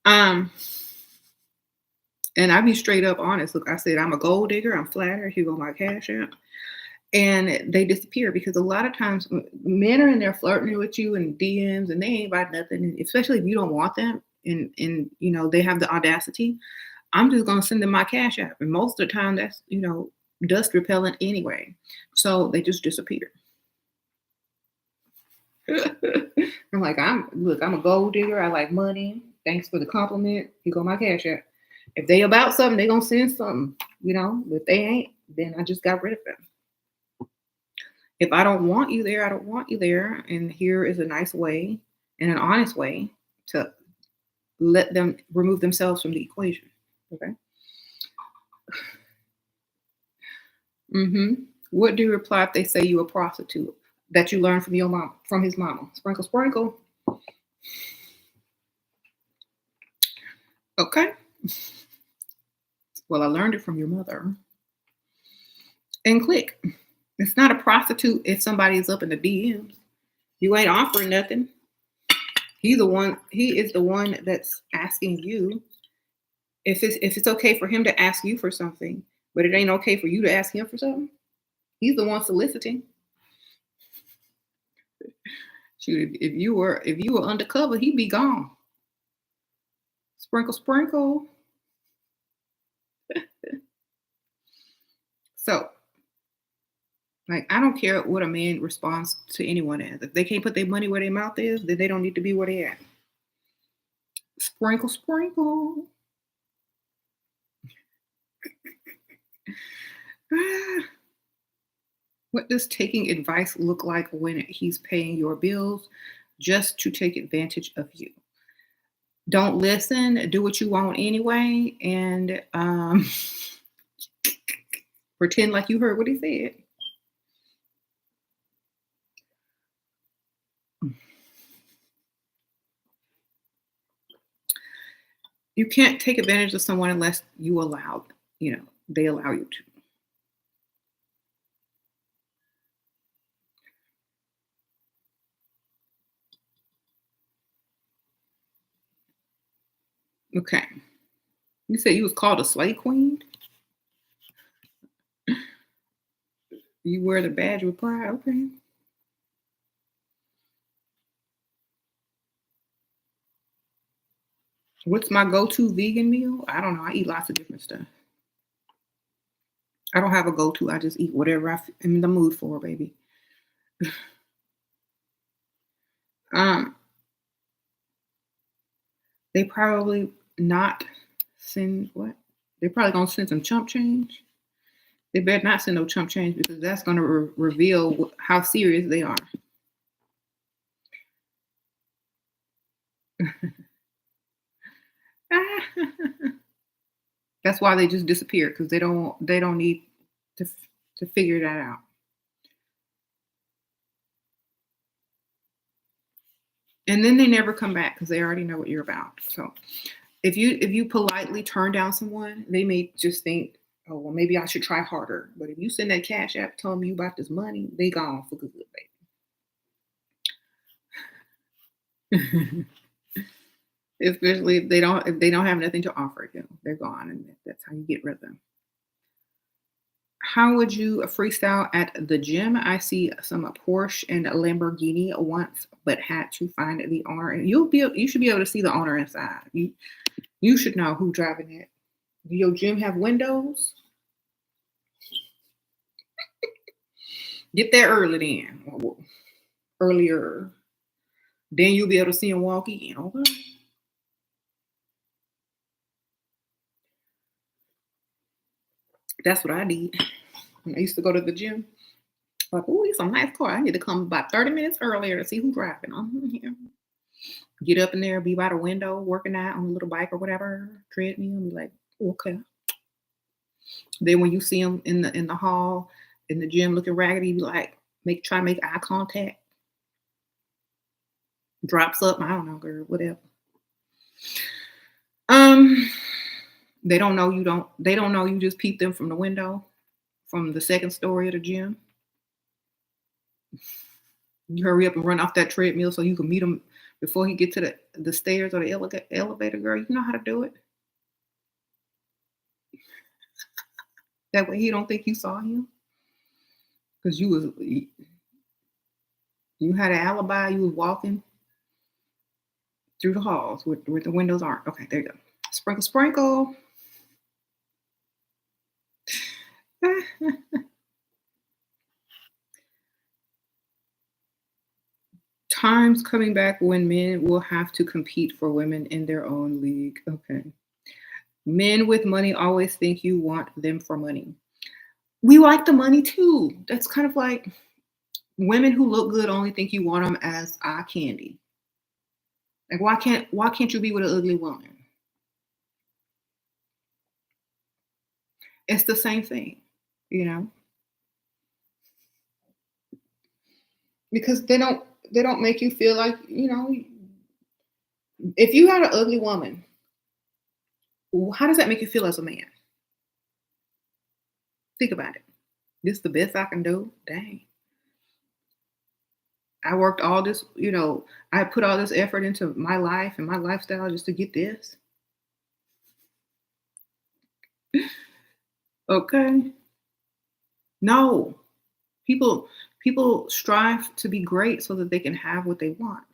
Um, and I be straight up honest. Look, I said I'm a gold digger. I'm flattered. Here go my cash app, and they disappear because a lot of times men are in there flirting with you in DMs and they ain't about nothing. And especially if you don't want them, and they have the audacity. I'm just gonna send them my cash app, and most of the time that's dust repellent anyway, so they just disappear. I'm like, I'm a gold digger. I like money. Thanks for the compliment. Here go my cash app. If they about something, they gonna send something. If they ain't, then I just got rid of them. If I don't want you there, I don't want you there. And here is a nice way and an honest way to let them remove themselves from the equation. Okay. What do you reply if they say you a prostitute that you learned from your mom, from his mama? Sprinkle, sprinkle. Okay. Well, I learned it from your mother. And click. It's not a prostitute if somebody is up in the DMs. You ain't offering nothing. He is the one that's asking you. If it's okay for him to ask you for something, but it ain't okay for you to ask him for something, he's the one soliciting. Shoot, if you were undercover, he'd be gone. Sprinkle, sprinkle. So, like, I don't care what a man responds to anyone as. If they can't put their money where their mouth is, then they don't need to be where they at. Sprinkle, sprinkle. Ah, what does taking advice look like when he's paying your bills just to take advantage of you? Don't listen, do what you want anyway, and pretend like you heard what he said. You can't take advantage of someone unless they allow you to. Okay. You said you was called a slay queen? You wear the badge with pride? Okay. What's my go-to vegan meal? I don't know. I eat lots of different stuff. I don't have a go-to. I just eat whatever am in the mood for, baby. Um, They probably not send what? They probably gonna send some chump change. They better not send no chump change because that's gonna reveal how serious they are. That's why they just disappear because they don't need to to figure that out. And then they never come back because they already know what you're about. So if you politely turn down someone, they may just think, oh well, maybe I should try harder. But if you send that cash app, tell them you about this money, they gone for good, baby. Especially if they don't have nothing to offer you, they're gone, and that's how you get rid of them. How would you freestyle at the gym? I see some Porsche and a Lamborghini once, but had to find the owner. And you should be able to see the owner inside. You should know who driving it. Do your gym have windows? Get there early then, or earlier. Then you'll be able to see him walk in. Okay. That's what I did. When I used to go to the gym. Like, oh, it's a nice car. I need to come about 30 minutes earlier to see who's driving. I'm here. Get up in there, be by the window, working out on a little bike or whatever, treadmill, and be like, okay. Then when you see them in the hall, in the gym looking raggedy, you like try to make eye contact. Drops up, I don't know, girl, whatever. Um, they don't know you just peeped them from the window from the second story of the gym. You hurry up and run off that treadmill so you can meet him before he get to the stairs or the elevator, girl. You know how to do it. That way he don't think you saw him because you had an alibi. You was walking through the halls where the windows aren't. Okay, there you go. Sprinkle, sprinkle. Times coming back when men will have to compete for women in their own league. Okay. Men with money always think you want them for money. We like the money too. That's kind of like women who look good only think you want them as eye candy. Like why can't you be with an ugly woman? It's the same thing, you know, because they don't make you feel like if you had an ugly woman, how does that make you feel as a man? Think about it. This is the best I can do. Dang. I worked all this, I put all this effort into my life and my lifestyle just to get this. Okay. No. People people strive to be great so that they can have what they want,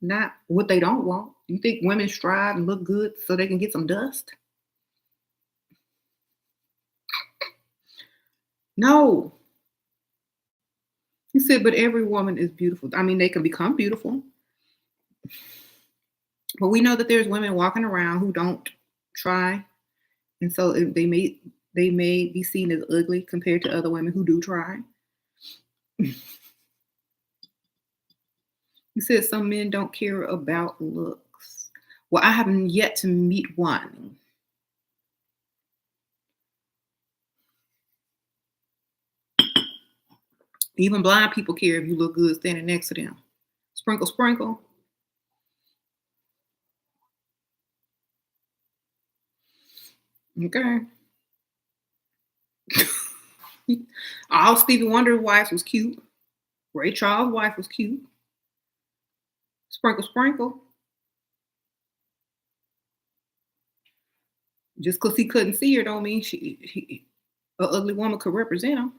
not what they don't want. You think women strive and look good so they can get some dust? No. You said, but every woman is beautiful. I mean, they can become beautiful, but we know that there's women walking around who don't try, and so they may be seen as ugly compared to other women who do try. You said some men don't care about looks. Well, I haven't yet to meet one. Even blind people care if you look good standing next to them. Sprinkle, sprinkle. Okay. All Stevie Wonder's wife was cute. Ray Charles' wife was cute. Sprinkle, sprinkle. Just because he couldn't see her don't mean a ugly woman could represent him.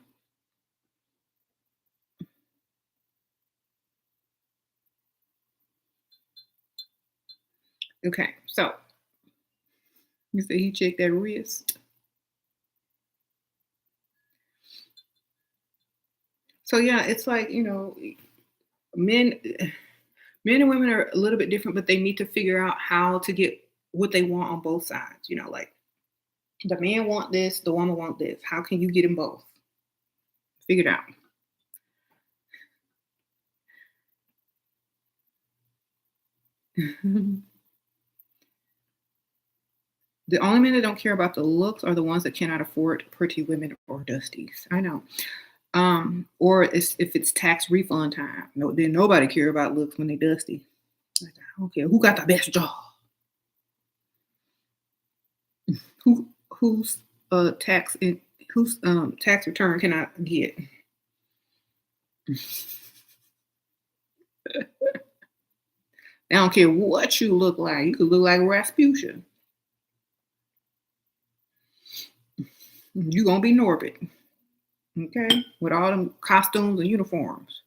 Okay, so you said he checked that wrist. So yeah, it's like men, men and women are a little bit different, but they need to figure out how to get what they want on both sides. Like the man want this, the woman want this. How can you get them both? Figure it out. The only men that don't care about the looks are the ones that cannot afford pretty women or dusties. I know. Or if it's tax refund time. No, then nobody care about looks when they dusty. Like, I don't care who got the best job. Whose tax in whose tax return can I get? I don't care what you look like. You could look like Rasputin. You gonna be Norbit, okay? With all them costumes and uniforms,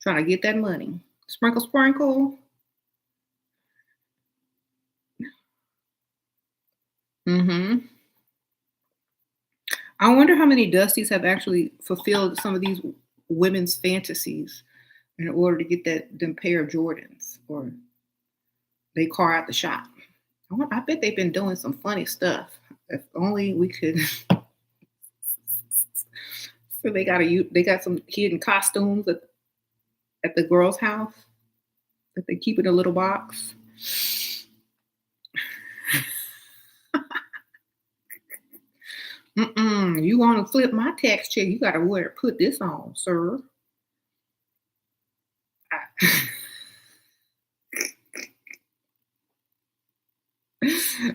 trying to get that money. Sprinkle, sprinkle. Hmm. I wonder how many Dusties have actually fulfilled some of these women's fantasies in order to get them pair of Jordans or they car out the shop. I bet they've been doing some funny stuff. If only we could. So they got some hidden costumes at the girl's house that they keep in a little box. You want to flip my tax check? You got to put this on, sir.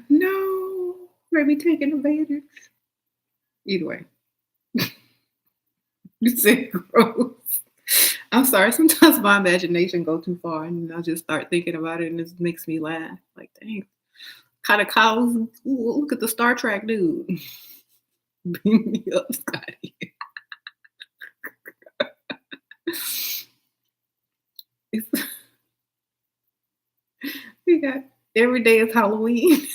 No, they be taking advantage. Either way, you said gross. I'm sorry. Sometimes my imagination go too far, and I just start thinking about it, and it makes me laugh. Like, dang, kind of cows. Ooh, look at the Star Trek dude. Beam me up, Scotty. We got every day is Halloween.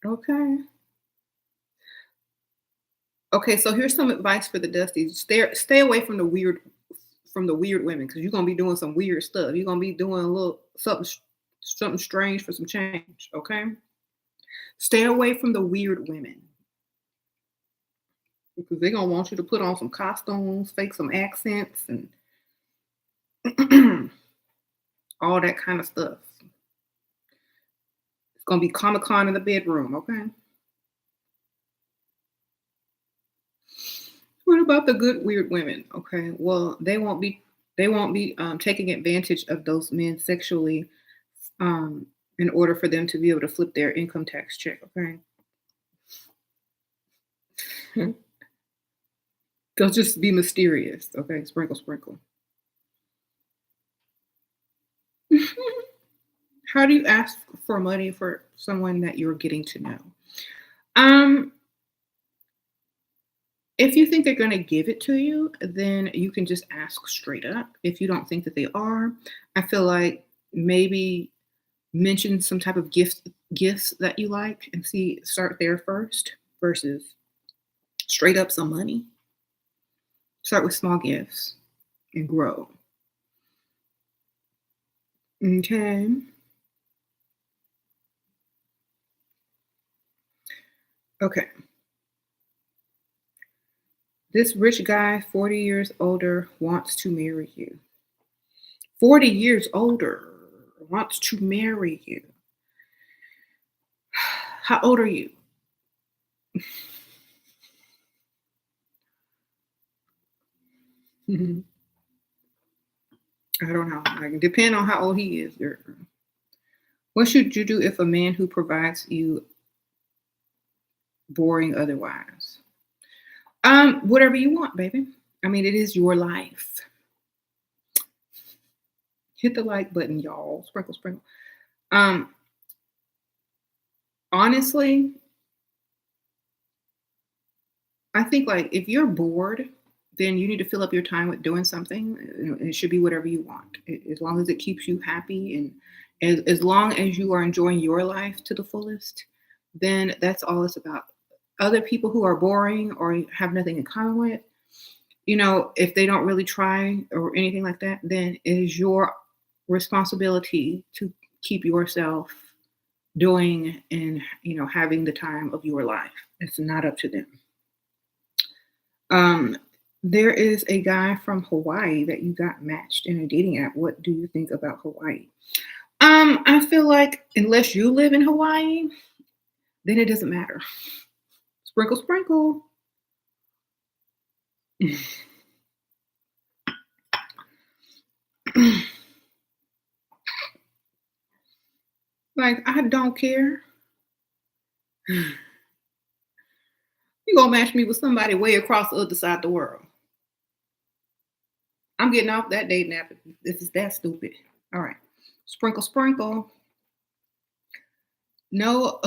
Okay. Okay, so here's some advice for the Dusties. Stay away from the weird women because you're gonna be doing some weird stuff. You're gonna be doing a little something strange for some change. Okay. Stay away from the weird women because they're gonna want you to put on some costumes, fake some accents, and all that kind of stuff. It's gonna be Comic Con in the bedroom. Okay. What about the good weird women? Okay, well they won't be taking advantage of those men sexually um, in order for them to be able to flip their income tax check. Okay, they'll just be mysterious. Okay, sprinkle, sprinkle. How do you ask for money for someone that you're getting to know? Um, if you think they're going to give it to you, then you can just ask straight up. If you don't think that they are, I feel like maybe mention some type of gifts that you like and start there first versus straight up some money. Start with small gifts and grow. Okay. Okay. This rich guy, 40 years older, wants to marry you. 40 years older wants to marry you. How old are you? I don't know. Like, depend on how old he is. What should you do if a man who provides you boring otherwise? Whatever you want, baby. I mean, it is your life. Hit the like button, y'all. Sprinkle, sprinkle. Um, honestly, I think like if you're bored, then you need to fill up your time with doing something. It should be whatever you want, as long as it keeps you happy and as long as you are enjoying your life to the fullest. Then that's all it's about. Other people who are boring or have nothing in common with, if they don't really try or anything like that, then it is your responsibility to keep yourself doing and having the time of your life. It's not up to them. Um, there is a guy from Hawaii that you got matched in a dating app. What do you think about Hawaii? I feel like unless you live in Hawaii, then it doesn't matter. Sprinkle, sprinkle. Like, I don't care. You gonna match me with somebody way across the other side of the world. I'm getting off that dating app. This is that stupid. All right. Sprinkle, sprinkle. No,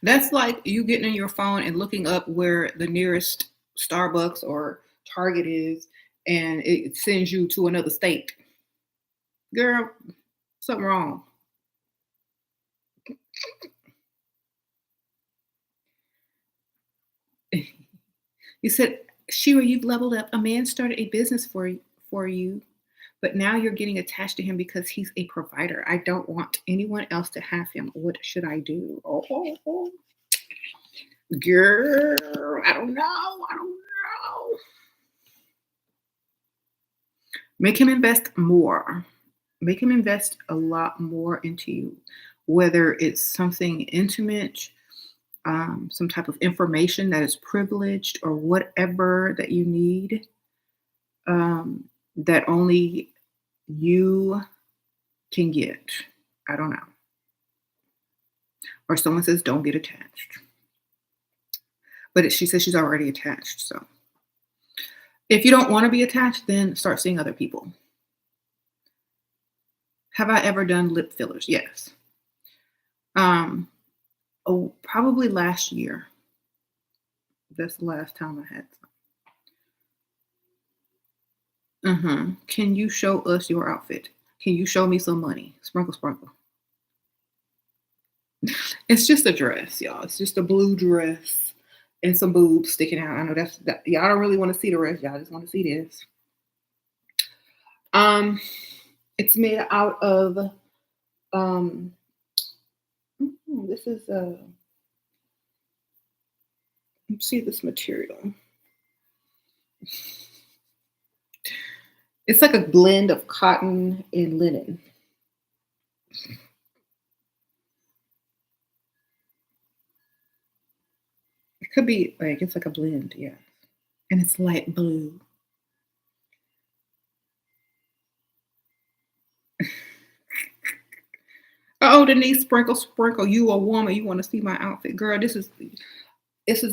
that's like you getting on your phone and looking up where the nearest Starbucks or Target is, and it sends you to another state. Girl, something wrong. You said, Shira, you've leveled up. A man started a business for you, but now you're getting attached to him because he's a provider. I don't want anyone else to have him. What should I do? Oh. Girl, I don't know. Make him invest more. Make him invest a lot more into you, whether it's something intimate, some type of information that is privileged, or whatever that you need, that only you can get. I don't know. Or someone says, don't get attached. But she says she's already attached. So if you don't want to be attached, then start seeing other people. Have I ever done lip fillers? Yes. Probably last year. That's the last time I had some. Can you show us your outfit? Can you show me some money? Sprinkle, sprinkle. It's just a dress, y'all. It's just a blue dress and some boobs sticking out. I know that y'all don't really want to see the rest. Y'all just want to see this. It's made out of this is let's see this material. It's like a blend of cotton and linen. It could be like it's like a blend, yeah. And it's light blue. Oh, Denise, sprinkle, sprinkle. You a woman. You want to see my outfit. Girl, this is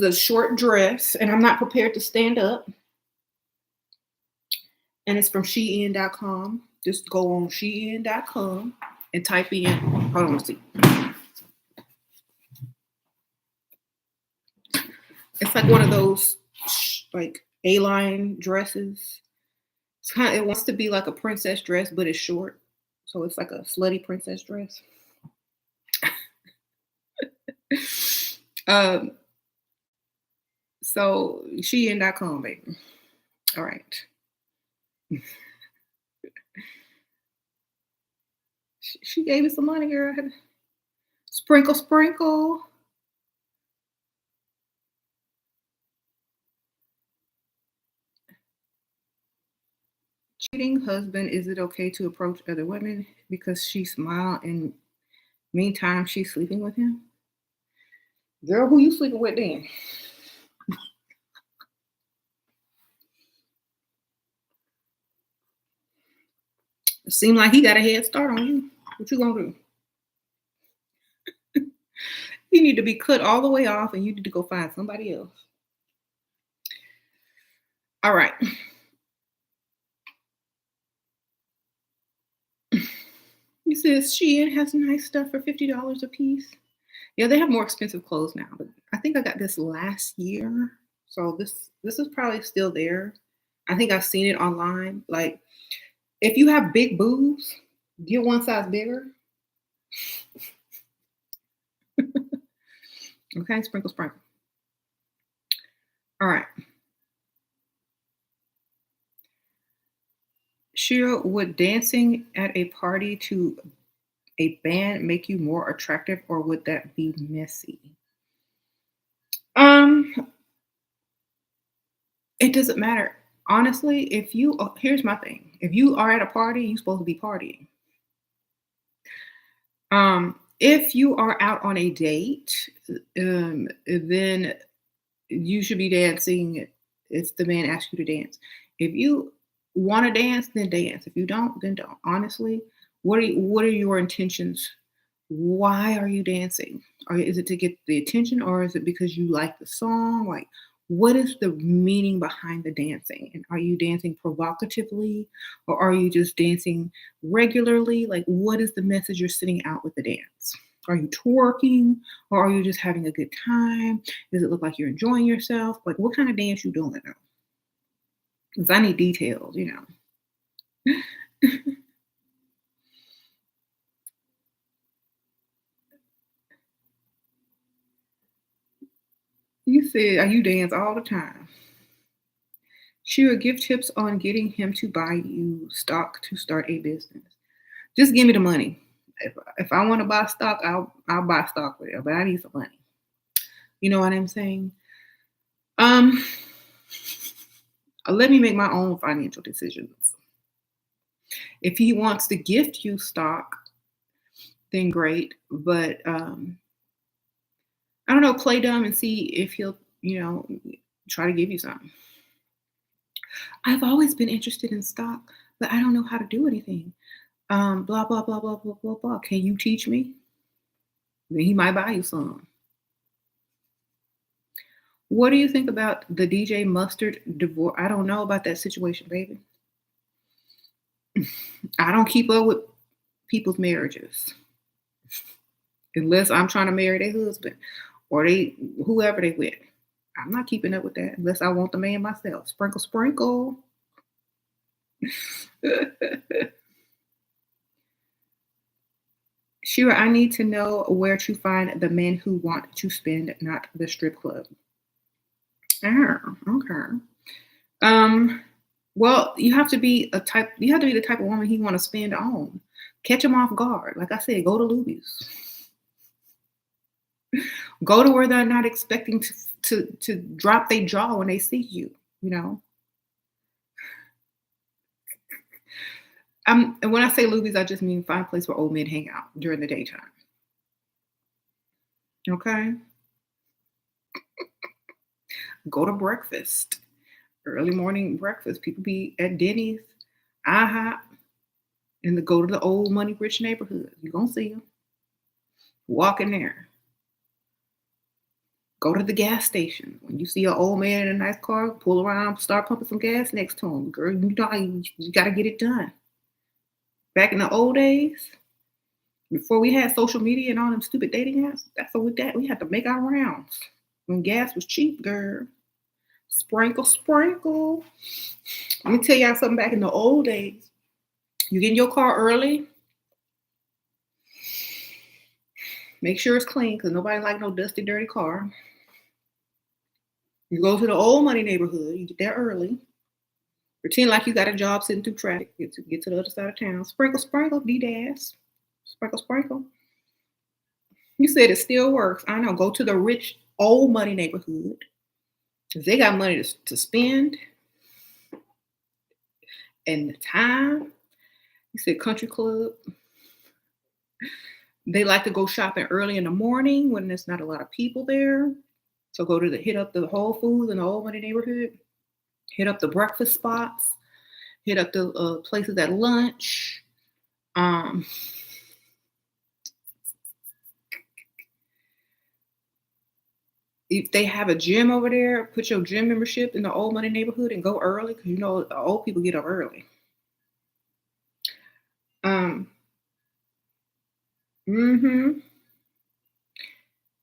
a short dress, and I'm not prepared to stand up. And it's from shein.com. Just go on shein.com and type in, hold on, let's see. It's like one of those like A-line dresses. It wants to be like a princess dress, but it's short. So it's like a slutty princess dress. So shein.com, baby. All right. She gave me some money, girl. Sprinkle, sprinkle. Cheating husband, is it okay to approach other women because she smiled and meantime she's sleeping with him? Girl, who you sleeping with then? It seemed like he got a head start on you. What you gonna do? You need to be cut all the way off and you need to go find somebody else. All right. He says Shein has nice stuff for $50 a piece. Yeah, they have more expensive clothes now, but I think I got this last year. So this is probably still there. I think I've seen it online. Like, if you have big boobs, get one size bigger. Okay, sprinkle, sprinkle. All right. Shira, would dancing at a party to a band make you more attractive, or would that be messy? Um, it doesn't matter. Honestly, if you here's my thing. If you are at a party, you're supposed to be partying. If you are out on a date, then you should be dancing if the man asks you to dance. If you want to dance, then dance. If you don't, then don't. Honestly, what are your intentions? Why are you dancing? Or is it to get the attention, or is it because you like the song? Like, what is the meaning behind the dancing? And are you dancing provocatively, or are you just dancing regularly? Like, what is the message you're sending out with the dance? Are you twerking, or are you just having a good time? Does it look like you're enjoying yourself? Like, what kind of dance you doing now? Because I need details, you know. You said you dance all the time. She would give tips on getting him to buy you stock to start a business. Just give me the money. If I want to buy stock, I'll buy stock with it, but I need some money. You know what I'm saying? Um, let me make my own financial decisions. If he wants to gift you stock, then great. But I don't know, play dumb and see if he'll, try to give you something. I've always been interested in stock, but I don't know how to do anything. Blah blah blah blah blah blah blah. Can you teach me? Then he might buy you some. What do you think about the DJ Mustard divorce? I don't know about that situation, baby. I don't keep up with people's marriages unless I'm trying to marry their husband or they whoever they with. I'm not keeping up with that unless I want the man myself. Sprinkle, sprinkle. Shira, I need to know where to find the men who want to spend, not the strip club. Oh, okay. Um, well, you have to be the type of woman he want to spend on. Catch him off guard. Like I said, go to Luby's. Go to where they're not expecting to drop their jaw when they see you, you know. And when I say Luby's, I just mean find a place where old men hang out during the daytime. Okay? Go to breakfast. Early morning breakfast. People be at Denny's, IHOP, and go to the old money rich neighborhood. You're gonna see them. Walk in there. Go to the gas station. When you see an old man in a nice car, pull around, start pumping some gas next to him. Girl, you know you got to get it done. Back in the old days, before we had social media and all them stupid dating apps, that's what we had to make our rounds. When gas was cheap, girl. Sprinkle, sprinkle. Let me tell y'all something back in the old days. You get in your car early. Make sure it's clean because nobody like no dusty, dirty car. You go to the old money neighborhood. You get there early. Pretend like you got a job sitting through traffic. Get to the other side of town. Sprinkle, sprinkle, D-dash. Sprinkle, sprinkle. You said it still works. I know. Go to the rich old money neighborhood. If they got money to spend and the time. You said country club. They like to go shopping early in the morning when there's not a lot of people there. So hit up the Whole Foods in the old money neighborhood. Hit up the breakfast spots. Hit up the places at lunch. If they have a gym over there, put your gym membership in the old money neighborhood and go early because you know the old people get up early. Mm-hmm.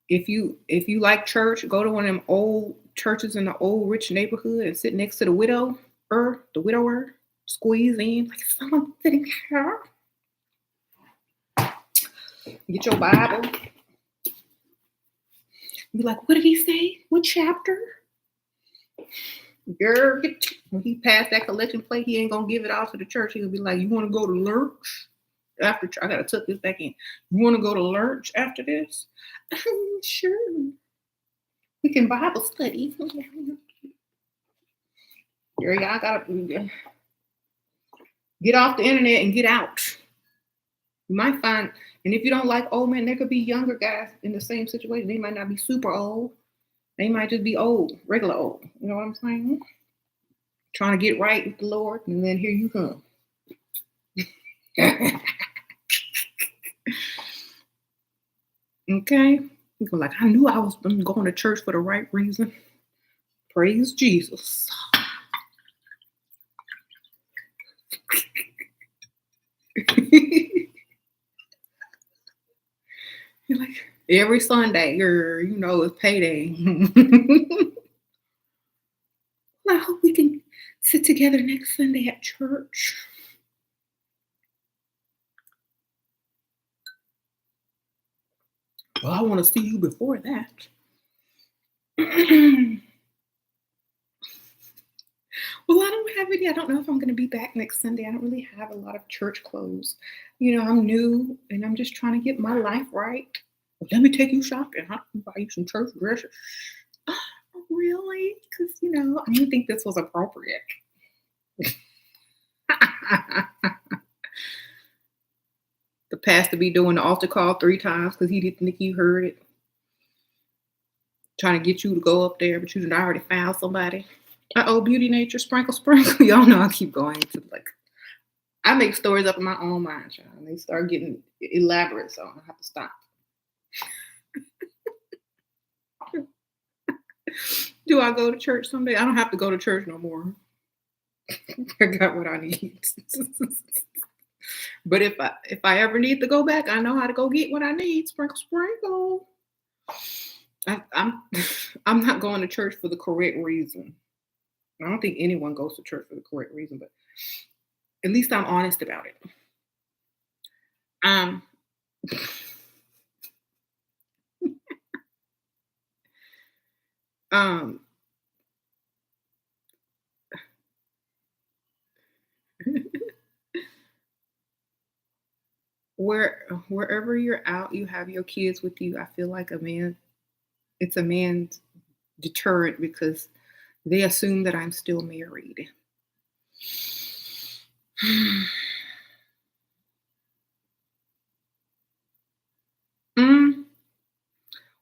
If you like church, go to one of them old churches in the old rich neighborhood and sit next to the widower, squeeze in like someone sitting here. Get your Bible. Be like, what did he say? What chapter? Girl, when he passed that collection plate, he ain't gonna give it all to the church. He'll be like, "You want to go to lunch after? I gotta tuck this back in. You want to go to lunch after this? Sure. We can Bible study. Girl, y'all gotta get off the internet and get out. You might find, and if you don't like old men, there could be younger guys in the same situation. They might not be super old. They might just be old, regular old. You know what I'm saying? Trying to get right with the Lord, and then here you come. Okay? You go like, I knew I was going to church for the right reason. Praise Jesus. You're like, every Sunday, it's payday. I hope we can sit together next Sunday at church. Well, I want to see you before that. Well, I don't have any. I don't know if I'm going to be back next Sunday. I don't really have a lot of church clothes. I'm new and I'm just trying to get my life right. Well, let me take you shopping. I can buy you some church dresses. Really? Because, I didn't think this was appropriate. The pastor be doing the altar call 3 times because he didn't think you heard it. Trying to get you to go up there, but you done already found somebody. Beauty nature, sprinkle, sprinkle. Y'all know I keep going to I make stories up in my own mind, child, and they start getting elaborate, so I have to stop. Do I go to church someday? I don't have to go to church no more. I got what I need. But if I ever need to go back, I know how to go get what I need. Sprinkle, sprinkle. I'm not going to church for the correct reason. I don't think anyone goes to church for the correct reason, but at least I'm honest about it. Wherever you're out, you have your kids with you. I feel like it's a man's deterrent because they assume that I'm still married.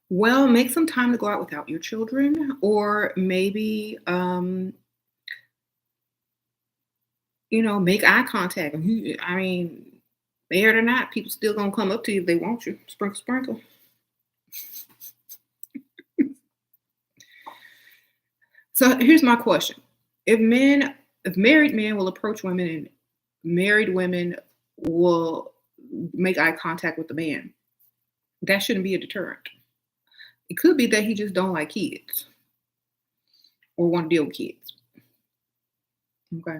Well, make some time to go out without your children, or maybe make eye contact. I mean, married or not, people still gonna come up to you if they want you. Sprinkle, sprinkle. So here's my question: if married men will approach women and married women will make eye contact with the man, that shouldn't be a deterrent. It could be that he just don't like kids or want to deal with kids. Okay.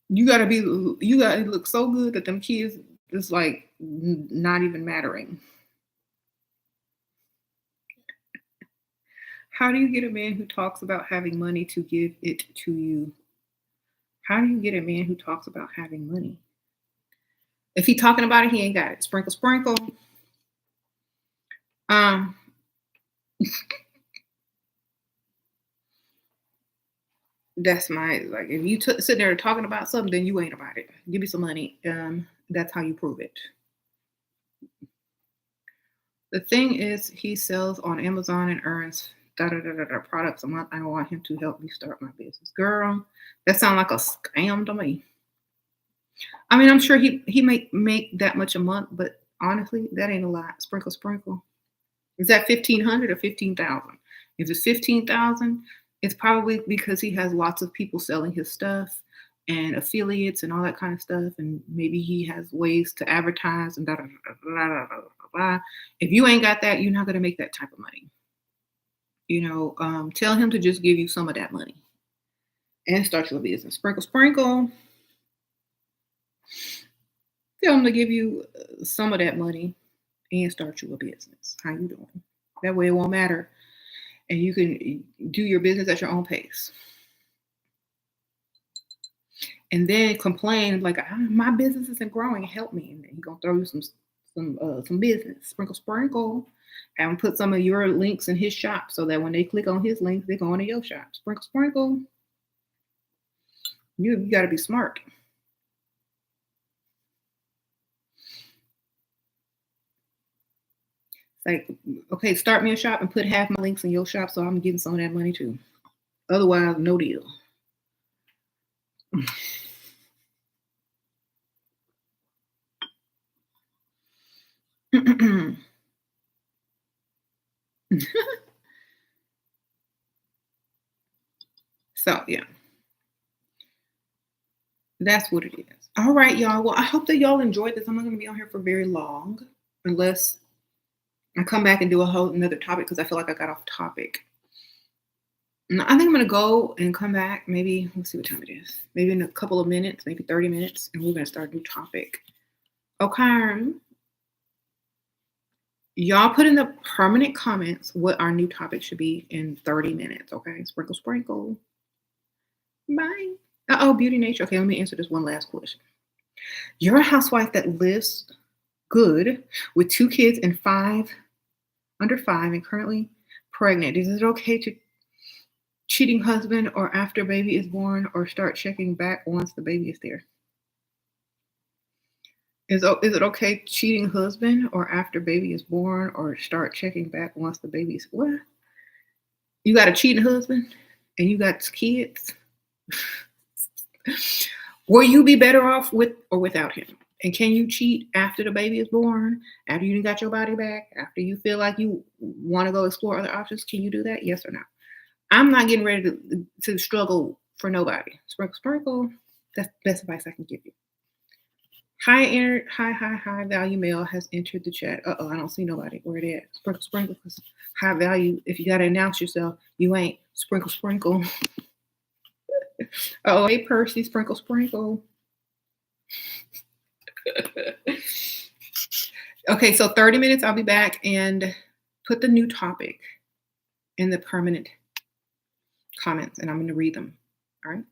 You gotta look so good that them kids is like not even mattering. How do you get a man who talks about having money to give it to you? How do you get a man who talks about having money? If he talking about it, he ain't got it. Sprinkle, sprinkle. That's my if you sit there talking about something, then you ain't about it. Give me some money. That's how you prove it. The thing is, he sells on Amazon and earns products a month. I want him to help me start my business. Girl, that sounds like a scam to me. I mean, I'm sure he make that much a month, but honestly, that ain't a lot. Sprinkle, sprinkle. Is that 1,500 or 15,000? If it's 15,000, it's probably because he has lots of people selling his stuff and affiliates and all that kind of stuff, and maybe he has ways to advertise and da da da da da da da. If you ain't got that, you're not gonna make that type of money. Tell him to just give you some of that money and start your business. Sprinkle, sprinkle. Tell him to give you some of that money and start you a business. How you doing? That way it won't matter. And you can do your business at your own pace. And then complain like, my business isn't growing. Help me. And then he's gonna throw you some business. Sprinkle, sprinkle. And put some of your links in his shop so that when they click on his links, they go into your shop. Sprinkle, sprinkle. You got to be smart. Like, okay, start me a shop and put half my links in your shop so I'm getting some of that money too. Otherwise, no deal. So, yeah, that's what it is. All right, y'all. Well, I hope that y'all enjoyed this. I'm not going to be on here for very long unless I come back and do a whole another topic because I feel like I got off topic. I think I'm going to go and come back. Maybe, let's see what time it is. Maybe in a couple of minutes, maybe 30 minutes, and we're going to start a new topic. Okay. Y'all put in the permanent comments what our new topic should be in 30 minutes. Okay. Sprinkle, sprinkle. Bye. Oh, beauty nature. Okay. Let me answer this one last question. You're a housewife that lives good with 2 kids and under 5 and currently pregnant. Is it okay to cheating husband or after baby is born or start checking back once the baby is there? Is it okay cheating husband or after baby is born or start checking back once the baby's what? You got a cheating husband and you got kids? Will you be better off with or without him? And can you cheat after the baby is born? After you got your body back? After you feel like you want to go explore other options? Can you do that? Yes or no? I'm not getting ready to struggle for nobody. Sprinkle, sprinkle. That's the best advice I can give you. High value male has entered the chat. I don't see nobody. Where it is? Sprinkle, sprinkle. Because high value, if you got to announce yourself, you ain't. Sprinkle, sprinkle. Oh, hey, Percy. Sprinkle, sprinkle. Okay, so 30 minutes. I'll be back and put the new topic in the permanent comments, and I'm going to read them. All right.